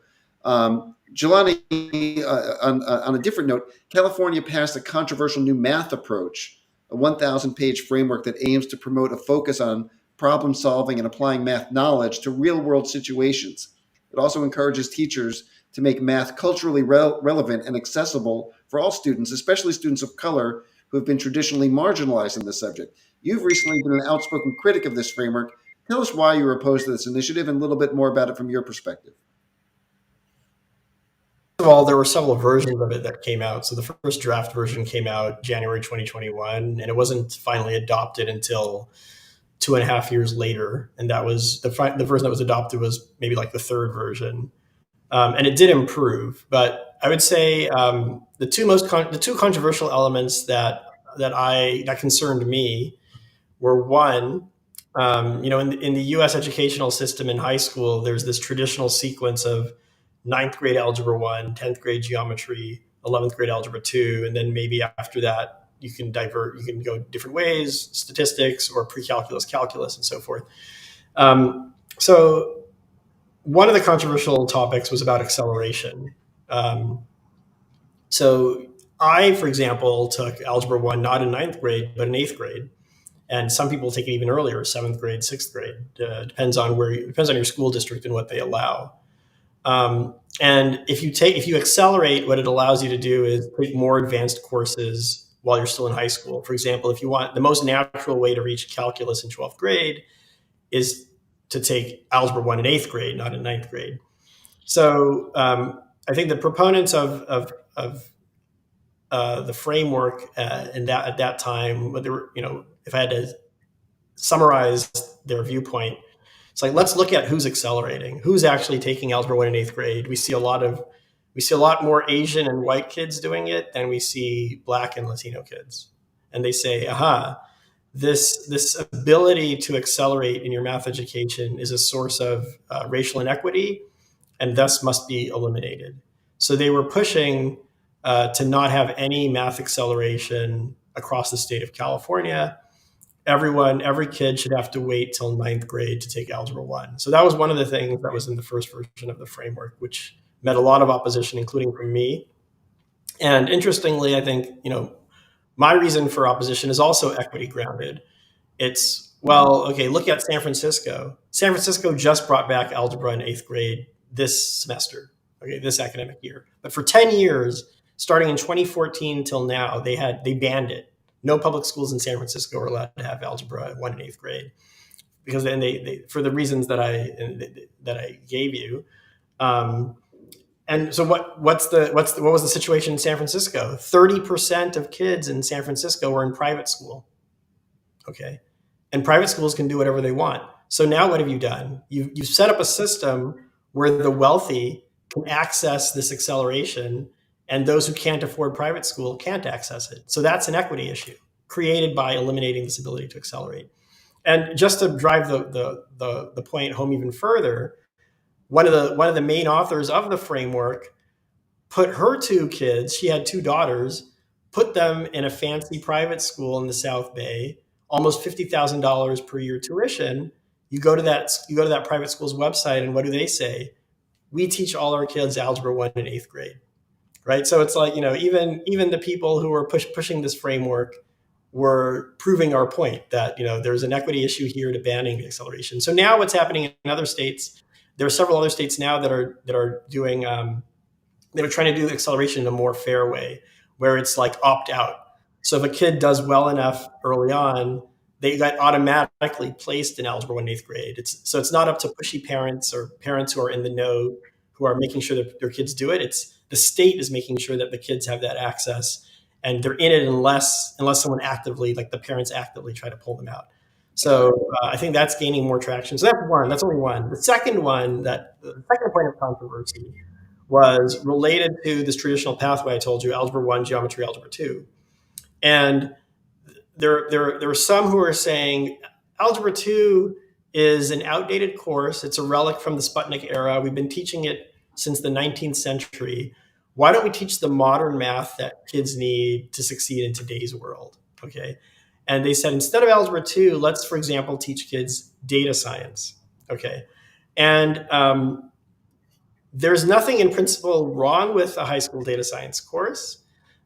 Jelani, on a different note, California passed a controversial new math approach, a 1,000-page framework that aims to promote a focus on problem solving and applying math knowledge to real-world situations. It also encourages teachers to make math culturally relevant and accessible for all students, especially students of color who have been traditionally marginalized in this subject. You've recently been an outspoken critic of this framework. Tell us why you're opposed to this initiative and a little bit more about it from your perspective. First of all, there were several versions of it that came out. So the first draft version came out January 2021, and it wasn't finally adopted until 2.5 years later. And that was the version that was adopted was maybe like the third version. And it did improve, but I would say the two controversial elements that concerned me were, one, in the U.S. educational system in high school, there's this traditional sequence of 9th grade algebra 1, 10th grade geometry, 11th grade algebra 2, and then maybe after that you can go different ways, statistics or pre-calculus, calculus, and so forth. So one of the controversial topics was about acceleration. So I, for example, took algebra 1 not in 9th grade, but in 8th grade. And some people take it even earlier, 7th grade, 6th grade. Depends on your school district and what they allow. And if you accelerate, what it allows you to do is take more advanced courses while you're still in high school. For example, if you want, the most natural way to reach calculus in 12th grade is to take algebra 1 in 8th grade, not in 9th grade. So I think the proponents of the framework at that time, if I had to summarize their viewpoint, it's like, let's look at who's accelerating, who's actually taking algebra 1 in 8th grade. We see a lot more Asian and white kids doing it than we see Black and Latino kids. And they say, this ability to accelerate in your math education is a source of racial inequity and thus must be eliminated. So they were pushing to not have any math acceleration across the state of California. Every kid should have to wait till 9th grade to take algebra 1. So that was one of the things that was in the first version of the framework, which met a lot of opposition, including from me. And interestingly, I think, my reason for opposition is also equity grounded. It's, look at San Francisco. San Francisco just brought back algebra in 8th grade this semester, this academic year. But for 10 years, starting in 2014 till now, they banned it. No public schools in San Francisco are allowed to have algebra 1 in 8th grade. because then they for the reasons that I gave you. Um, and so what was the situation in San Francisco? 30% of kids in San Francisco were in private school. Okay. And private schools can do whatever they want. So now what have you done? You've set up a system where the wealthy can access this acceleration, and those who can't afford private school can't access it. So that's an equity issue created by eliminating this ability to accelerate. And just to drive the point home even further, one of the main authors of the framework put her two kids, she had two daughters, put them in a fancy private school in the South Bay, almost $50,000 per year tuition. You go to that private school's website, and what do they say? We teach all our kids algebra 1 in 8th grade. Right? So it's like, even the people who were pushing this framework were proving our point that, there's an equity issue here to banning the acceleration. So now what's happening in other states, there are several other states now that are doing they were trying to do acceleration in a more fair way, where it's like opt out. So if a kid does well enough early on, they got automatically placed in algebra 1 in 8th grade. It's not up to pushy parents or parents who are in the know who are making sure that their kids do it. It's the state is making sure that the kids have that access, and they're in it unless someone actively, like the parents actively try to pull them out. So I think that's gaining more traction. So that's one. That's only one. The second point of controversy was related to this traditional pathway I told you, algebra 1, geometry, algebra 2. And there are some who are saying algebra 2 is an outdated course. It's a relic from the Sputnik era. We've been teaching it since the 19th century. Why don't we teach the modern math that kids need to succeed in today's world? Okay. And they said, instead of algebra 2, let's, for example, teach kids data science. Okay. And there's nothing in principle wrong with a high school data science course,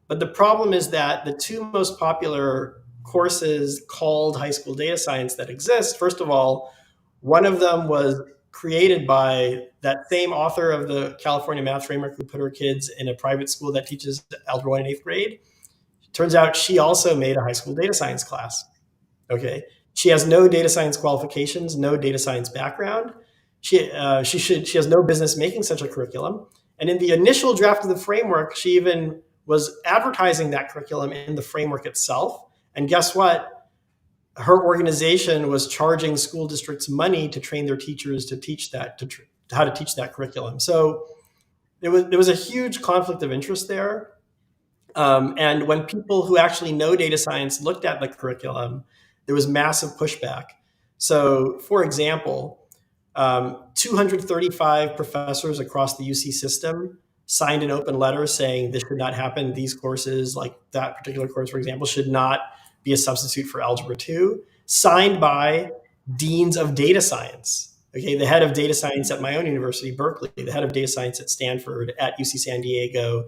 but the problem is that the two most popular courses called high school data science that exist, first of all, one of them was created by that same author of the California Math Framework who put her kids in a private school that teaches algebra 1 in 8th grade. Turns out she also made a high school data science class. Okay. She has no data science qualifications, no data science background. She has no business making such a curriculum. And in the initial draft of the framework, she even was advertising that curriculum in the framework itself. And guess what? Her organization was charging school districts money to train their teachers to teach that, how to teach that curriculum. So there was a huge conflict of interest there. And when people who actually know data science looked at the curriculum, there was massive pushback. So, for example, 235 professors across the UC system signed an open letter saying this should not happen. These courses, like that particular course, for example, should not be a substitute for algebra 2, signed by deans of data science. Okay, the head of data science at my own university, Berkeley, the head of data science at Stanford, at UC San Diego,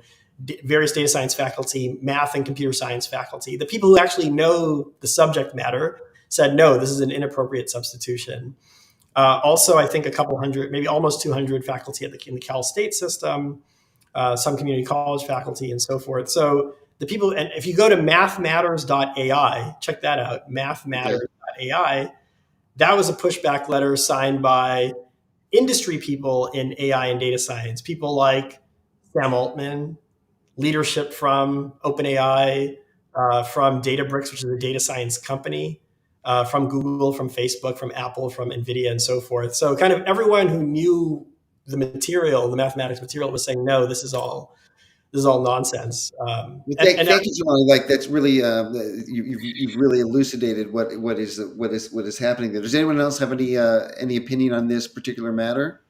various data science faculty, math and computer science faculty. The people who actually know the subject matter said, no, this is an inappropriate substitution. Also, I think a couple hundred, maybe almost 200 faculty in the Cal State system, some community college faculty, and so forth. So the people, and if you go to mathmatters.ai, check that out, mathmatters.ai, that was a pushback letter signed by industry people in AI and data science, people like Sam Altman, leadership from OpenAI, from Databricks, which is a data science company, from Google, from Facebook, from Apple, from NVIDIA, and so forth. So kind of everyone who knew the material, the mathematics material, was saying, no, this is all nonsense. Thank you, John. Like that's really you've really elucidated what is happening there. Does anyone else have any opinion on this particular matter?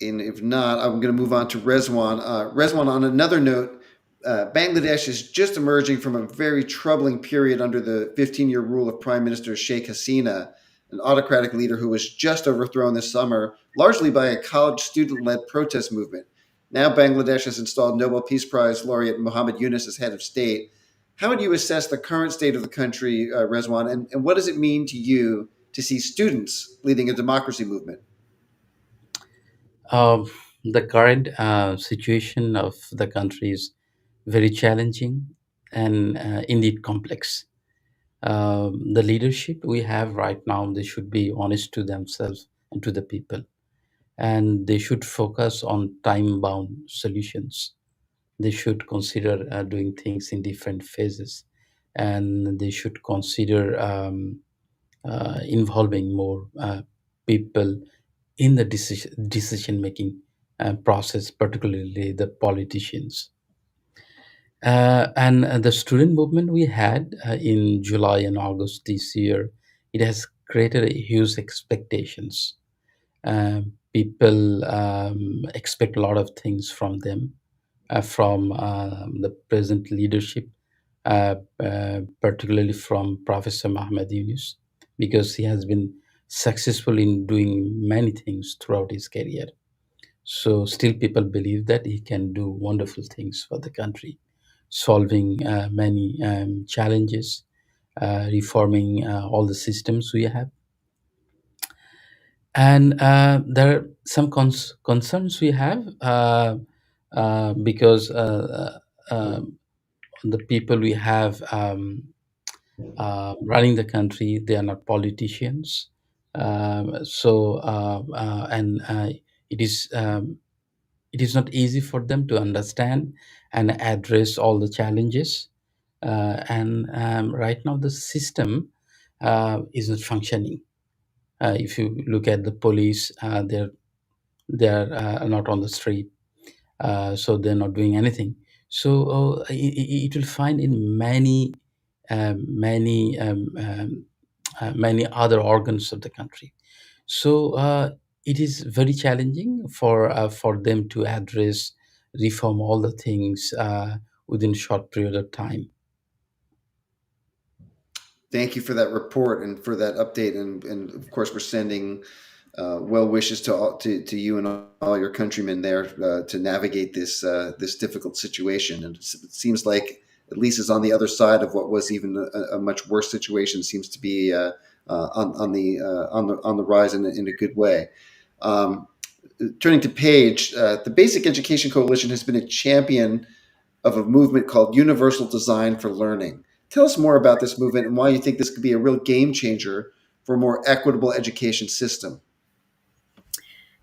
And if not, I'm going to move on to Rezwan. Rezwan, on another note, Bangladesh is just emerging from a very troubling period under the 15-year rule of Prime Minister Sheikh Hasina, an autocratic leader who was just overthrown this summer, largely by a college student-led protest movement. Now Bangladesh has installed Nobel Peace Prize laureate Muhammad Yunus as head of state. How would you assess the current state of the country, Rezwan, and what does it mean to you to see students leading a democracy movement? The current situation of the country is very challenging and indeed complex. The leadership we have right now, they should be honest to themselves and to the people, and they should focus on time-bound solutions. They should consider doing things in different phases, and they should consider involving more people in the decision making process, particularly the politicians. And the student movement we had in July and August this year, it has created a huge expectations. People expect a lot of things from them, from the present leadership, particularly from Professor Mohammed Yunus, because he has been successful in doing many things throughout his career. So still people believe that he can do wonderful things for the country, solving many challenges, reforming all the systems we have. And there are some concerns we have, because the people we have running the country, they are not politicians. And it is it is not easy for them to understand and address all the challenges. And right now, the system isn't functioning. If you look at the police, they're not on the street, so they're not doing anything. So it will find in many many other organs of the country. So it is very challenging for them to address, reform all the things within short period of time. Thank you for that report and for that update. And of course, we're sending well wishes to you and all your countrymen there to navigate this difficult situation. And it seems like at least it's on the other side of what was even a much worse situation. Seems to be on the rise in a good way. Turning to Paige, the Basic Education Coalition has been a champion of a movement called Universal Design for Learning. Tell us more about this movement and why you think this could be a real game changer for a more equitable education system.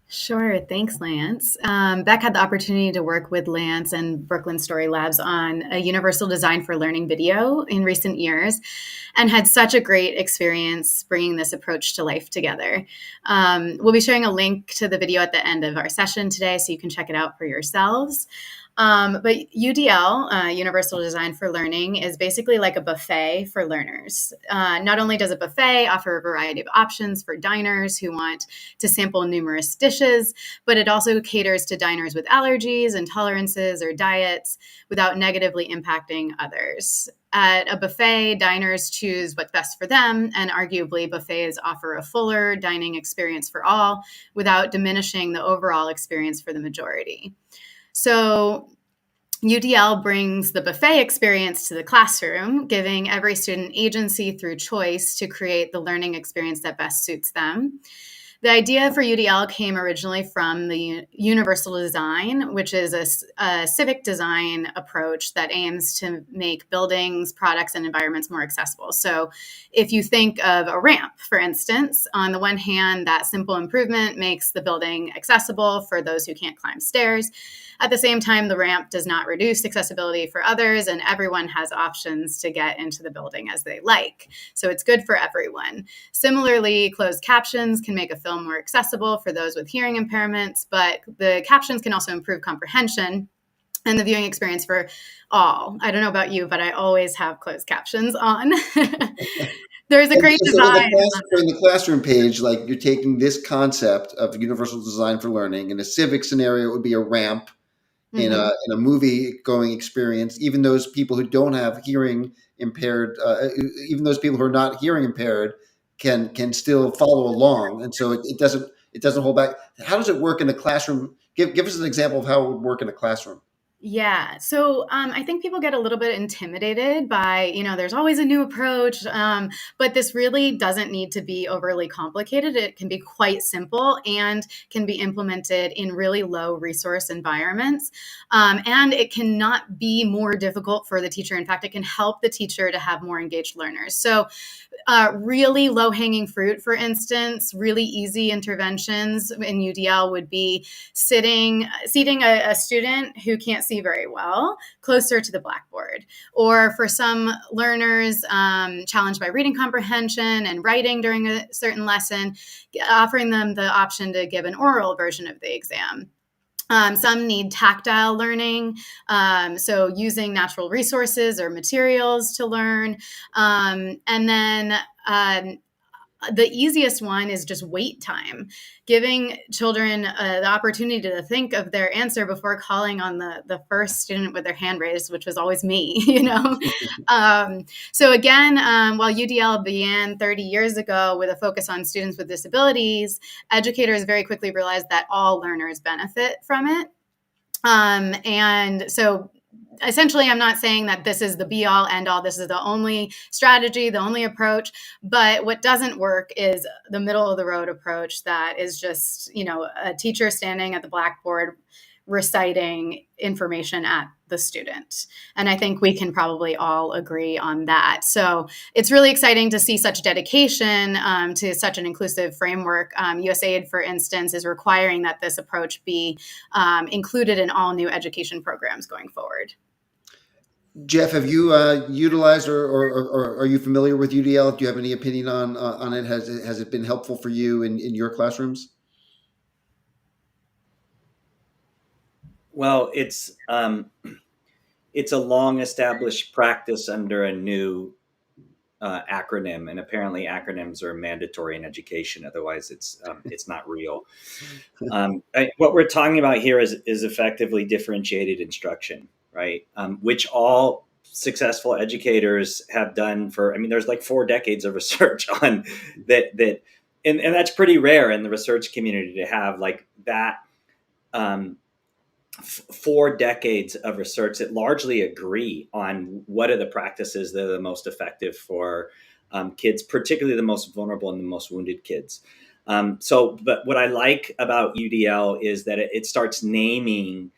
Sure. Thanks, Lance. Beck had the opportunity to work with Lance and Brooklyn Story Labs on a Universal Design for Learning video in recent years and had such a great experience bringing this approach to life together. We'll be sharing a link to the video at the end of our session today, so you can check it out for yourselves. But UDL, Universal Design for Learning, is basically like a buffet for learners. Not only does a buffet offer a variety of options for diners who want to sample numerous dishes, but it also caters to diners with allergies, intolerances, or diets without negatively impacting others. At a buffet, diners choose what's best for them, and arguably buffets offer a fuller dining experience for all without diminishing the overall experience for the majority. So UDL brings the buffet experience to the classroom, giving every student agency through choice to create the learning experience that best suits them. The idea for UDL came originally from the Universal Design, which is a civic design approach that aims to make buildings, products, and environments more accessible. So if you think of a ramp, for instance, on the one hand, that simple improvement makes the building accessible for those who can't climb stairs. At the same time, the ramp does not reduce accessibility for others, and everyone has options to get into the building as they like. So it's good for everyone. Similarly, closed captions can make a film more accessible for those with hearing impairments, but the captions can also improve comprehension and the viewing experience for all. I don't know about you, but I always have closed captions on. There's a great design. In the classroom page, like you're taking this concept of universal design for learning. In a civic scenario, it would be a ramp. In a movie going experience, even those people who don't have hearing impaired, even those people who are not hearing impaired, can still follow along, and so it doesn't hold back. How does it work in a classroom? Give us an example of how it would work in a classroom. Yeah. So I think people get a little bit intimidated by, there's always a new approach, but this really doesn't need to be overly complicated. It can be quite simple and can be implemented in really low resource environments. And it cannot be more difficult for the teacher. In fact, it can help the teacher to have more engaged learners. So really low hanging fruit, for instance, really easy interventions in UDL would be seating a student who can't see very well closer to the blackboard. Or for some learners challenged by reading comprehension and writing during a certain lesson, offering them the option to give an oral version of the exam. Some need tactile learning, so using natural resources or materials to learn. And then the easiest one is just wait time, giving children the opportunity to think of their answer before calling on the first student with their hand raised, which was always me, So again, while UDL began 30 years ago with a focus on students with disabilities, educators very quickly realized that all learners benefit from it. And so essentially, I'm not saying that this is the be all end all. This is the only strategy, the only approach. But what doesn't work is the middle of the road approach that is just, a teacher standing at the blackboard reciting information at the student. And I think we can probably all agree on that. So it's really exciting to see such dedication to such an inclusive framework. USAID, for instance, is requiring that this approach be included in all new education programs going forward. Jeff, have you utilized or are you familiar with UDL? Do you have any opinion on it? Has it been helpful for you in your classrooms? Well, it's a long established practice under a new acronym, and apparently acronyms are mandatory in education. Otherwise, it's not real. What we're talking about here is effectively differentiated instruction, right? Which all successful educators have done for. I mean, there's like 4 decades of research on that, and that's pretty rare in the research community to have like that. 4 decades of research that largely agree on what are the practices that are the most effective for kids, particularly the most vulnerable and the most wounded kids. But what I like about UDL is that it starts naming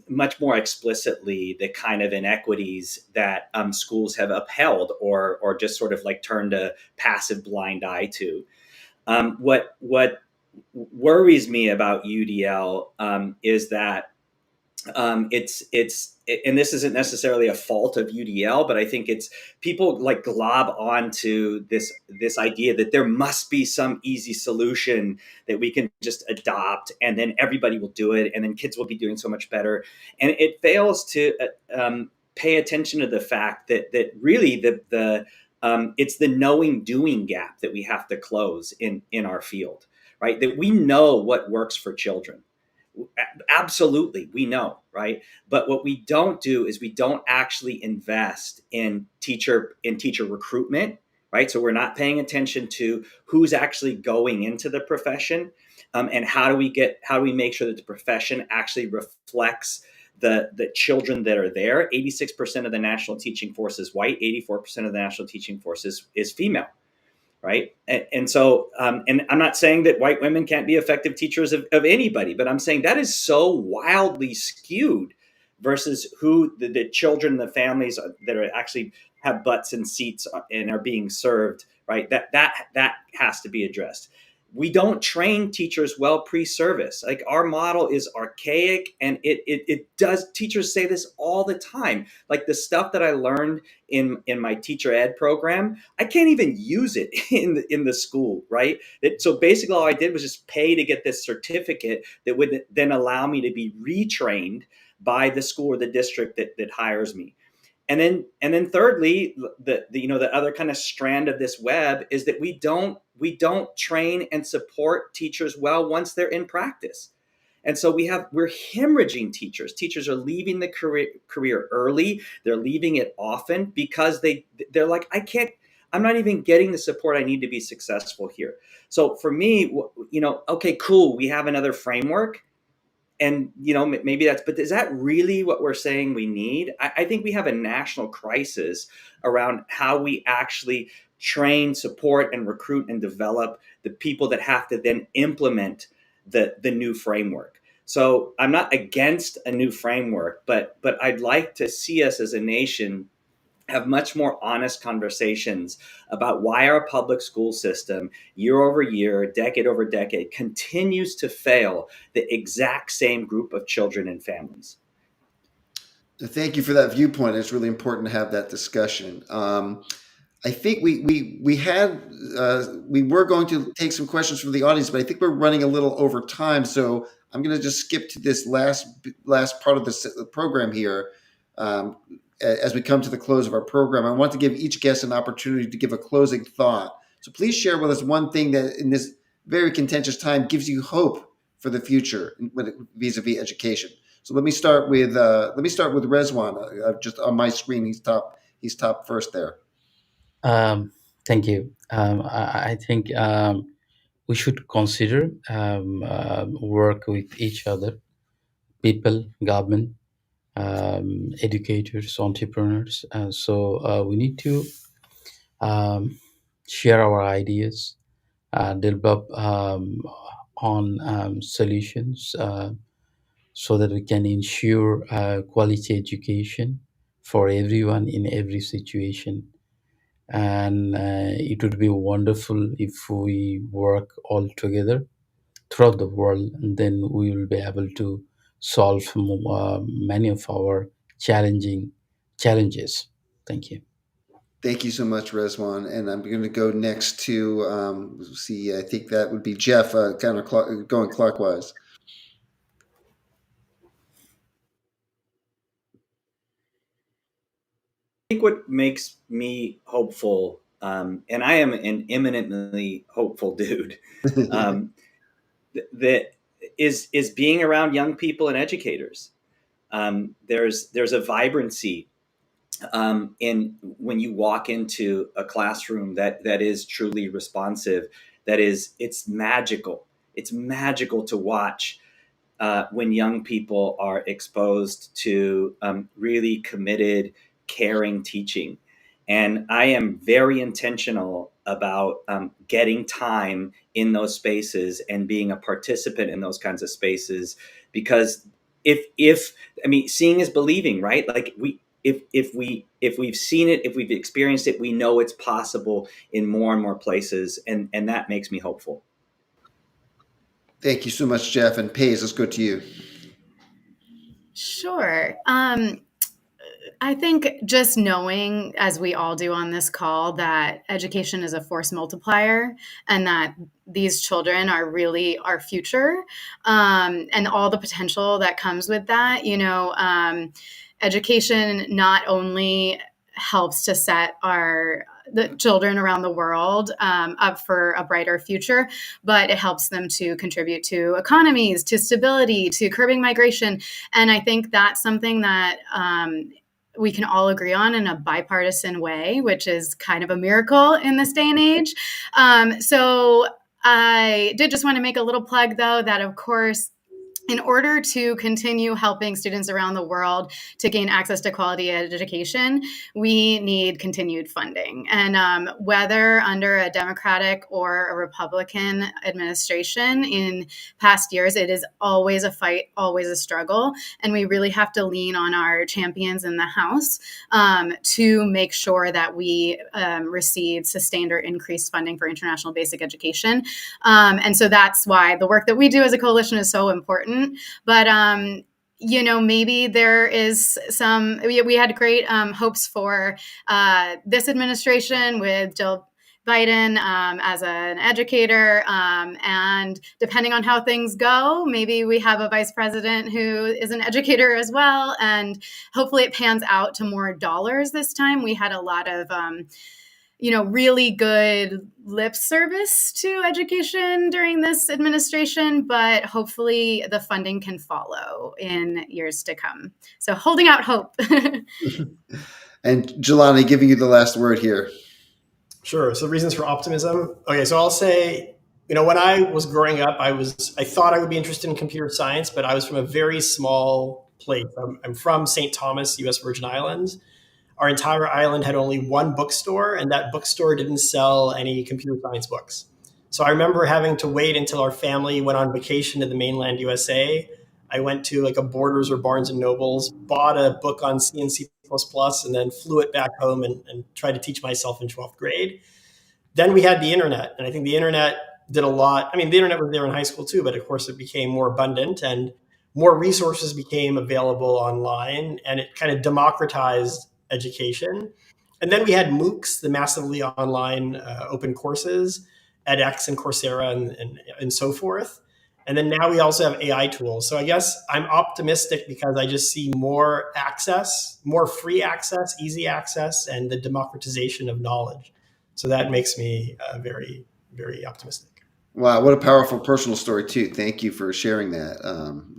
much more explicitly the kind of inequities that schools have upheld or just sort of like turned a passive blind eye to. What worries me about UDL is that and this isn't necessarily a fault of UDL, but I think it's people like glob onto this idea that there must be some easy solution that we can just adopt, and then everybody will do it, and then kids will be doing so much better, and it fails to pay attention to the fact that really the it's the knowing doing gap that we have to close in our field, right? That we know what works for children. Absolutely, we know, right? But what we don't do is we don't actually invest in teacher recruitment, right? So we're not paying attention to who's actually going into the profession, and how do we make sure that the profession actually reflects the children that are there. 86% of the national teaching force is white. 84% of the national teaching force is female. Right. And so, and I'm not saying that white women can't be effective teachers of anybody, but I'm saying that is so wildly skewed versus who the children, the families that are actually have butts and seats and are being served. Right. That has to be addressed. We don't train teachers well pre-service. Like our model is archaic, and it does. Teachers say this all the time. Like the stuff that I learned in my teacher ed program, I can't even use it in the school, right? So basically all I did was just pay to get this certificate that would then allow me to be retrained by the school or the district that hires me. And then thirdly, the other kind of strand of this web is that we don't train and support teachers well once they're in practice. And so we're hemorrhaging teachers. Teachers are leaving the career early. They're leaving it often because they're like, I'm not even getting the support I need to be successful here. So for me, okay, cool. We have another framework. maybe that's, but is that really what we're saying we need? I think we have a national crisis around how we actually train, support, and recruit and develop the people that have to then implement the new framework. So I'm not against a new framework, but I'd like to see us as a nation have much more honest conversations about why our public school system, year over year, decade over decade, continues to fail the exact same group of children and families. Thank you for that viewpoint. It's really important to have that discussion. I think we were going to take some questions from the audience, but I think we're running a little over time. So I'm going to just skip to this last part of the program here. As we come to the close of our program, I want to give each guest an opportunity to give a closing thought. So please share with us one thing that in this very contentious time gives you hope for the future vis-a-vis education. So let me start with Rezwan. Just on my screen, he's top first there. Thank you. I think we should consider work with each other, people, government, educators, entrepreneurs. So we need to share our ideas, develop on solutions so that we can ensure quality education for everyone in every situation. And it would be wonderful if we work all together throughout the world, and then we will be able to solve many of our challenges. Thank you. Thank you so much, Rezwan. And I'm going to go next to see. I think that would be Jeff, going clockwise. I think what makes me hopeful, and I am an eminently hopeful dude, that is being around young people and educators. There's a vibrancy in when you walk into a classroom that is truly responsive. It's magical. It's magical to watch when young people are exposed to really committed, caring teaching. And I am very intentional about getting time in those spaces and being a participant in those kinds of spaces, because if seeing is believing, right? Like if we've seen it, if we've experienced it, we know it's possible in more and more places, and that makes me hopeful. Thank you so much, Jeff. And Paige, let's go to you. Sure. I think just knowing, as we all do on this call, that education is a force multiplier and that these children are really our future, and all the potential that comes with that. Education not only helps to set the children around the world up for a brighter future, but it helps them to contribute to economies, to stability, to curbing migration. And I think that's something that we can all agree on in a bipartisan way, which is kind of a miracle in this day and age. So I did just want to make a little plug, though, that of course, in order to continue helping students around the world to gain access to quality education, we need continued funding. And whether under a Democratic or a Republican administration in past years, it is always a fight, always a struggle. And we really have to lean on our champions in the House to make sure that we receive sustained or increased funding for international basic education. And so that's why the work that we do as a coalition is so important. But, maybe there is we had great hopes for this administration with Jill Biden as an educator. And depending on how things go, maybe we have a vice president who is an educator as well. And hopefully it pans out to more dollars this time. We had a lot of really good lip service to education during this administration, but hopefully the funding can follow in years to come. So holding out hope. And Jelani, giving you the last word here. Sure. So reasons for optimism. Okay, so I'll say when I was growing up, I thought I would be interested in computer science, but I was from a very small place. I'm from St. Thomas, U.S. Virgin Islands. Our entire island had only one bookstore, and that bookstore didn't sell any computer science books. So I remember having to wait until our family went on vacation to the mainland USA. I went to like a Borders or Barnes and Nobles, bought a book on C and C++, and then flew it back home and tried to teach myself in 12th grade. Then we had the internet, and I think the internet did a lot. I mean, the internet was there in high school too, but of course it became more abundant and more resources became available online, and it kind of democratized education. And then we had MOOCs, the massively online open courses, edX and Coursera and so forth. And then now we also have AI tools. So I guess I'm optimistic because I just see more access, more free access, easy access, and the democratization of knowledge. So that makes me very, very optimistic. Wow, what a powerful personal story too. Thank you for sharing that,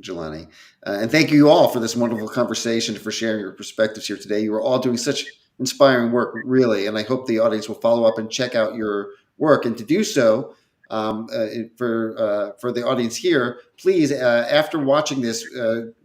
Jelani. And thank you all for this wonderful conversation, for sharing your perspectives here today. You are all doing such inspiring work, really, and I hope the audience will follow up and check out your work. And to do so, for the audience here, please, after watching this,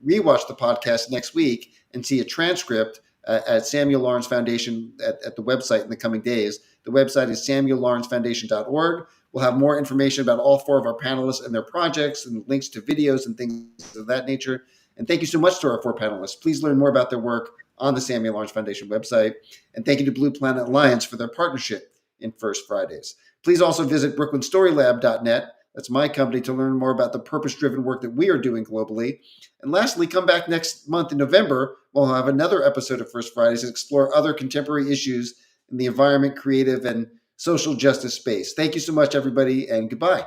rewatch the podcast next week and see a transcript at Samuel Lawrence Foundation at the website in the coming days. The website is samuellawrencefoundation.org. We'll have more information about all four of our panelists and their projects and links to videos and things of that nature. And thank you so much to our four panelists. Please learn more about their work on the Samuel Lawrence Foundation website. And thank you to Blue Planet Alliance for their partnership in First Fridays. Please also visit brooklynstorylab.net. That's my company, to learn more about the purpose-driven work that we are doing globally. And lastly, come back next month in November. We'll have another episode of First Fridays and explore other contemporary issues in the environment, creative, and social justice space. Thank you so much, everybody, and goodbye.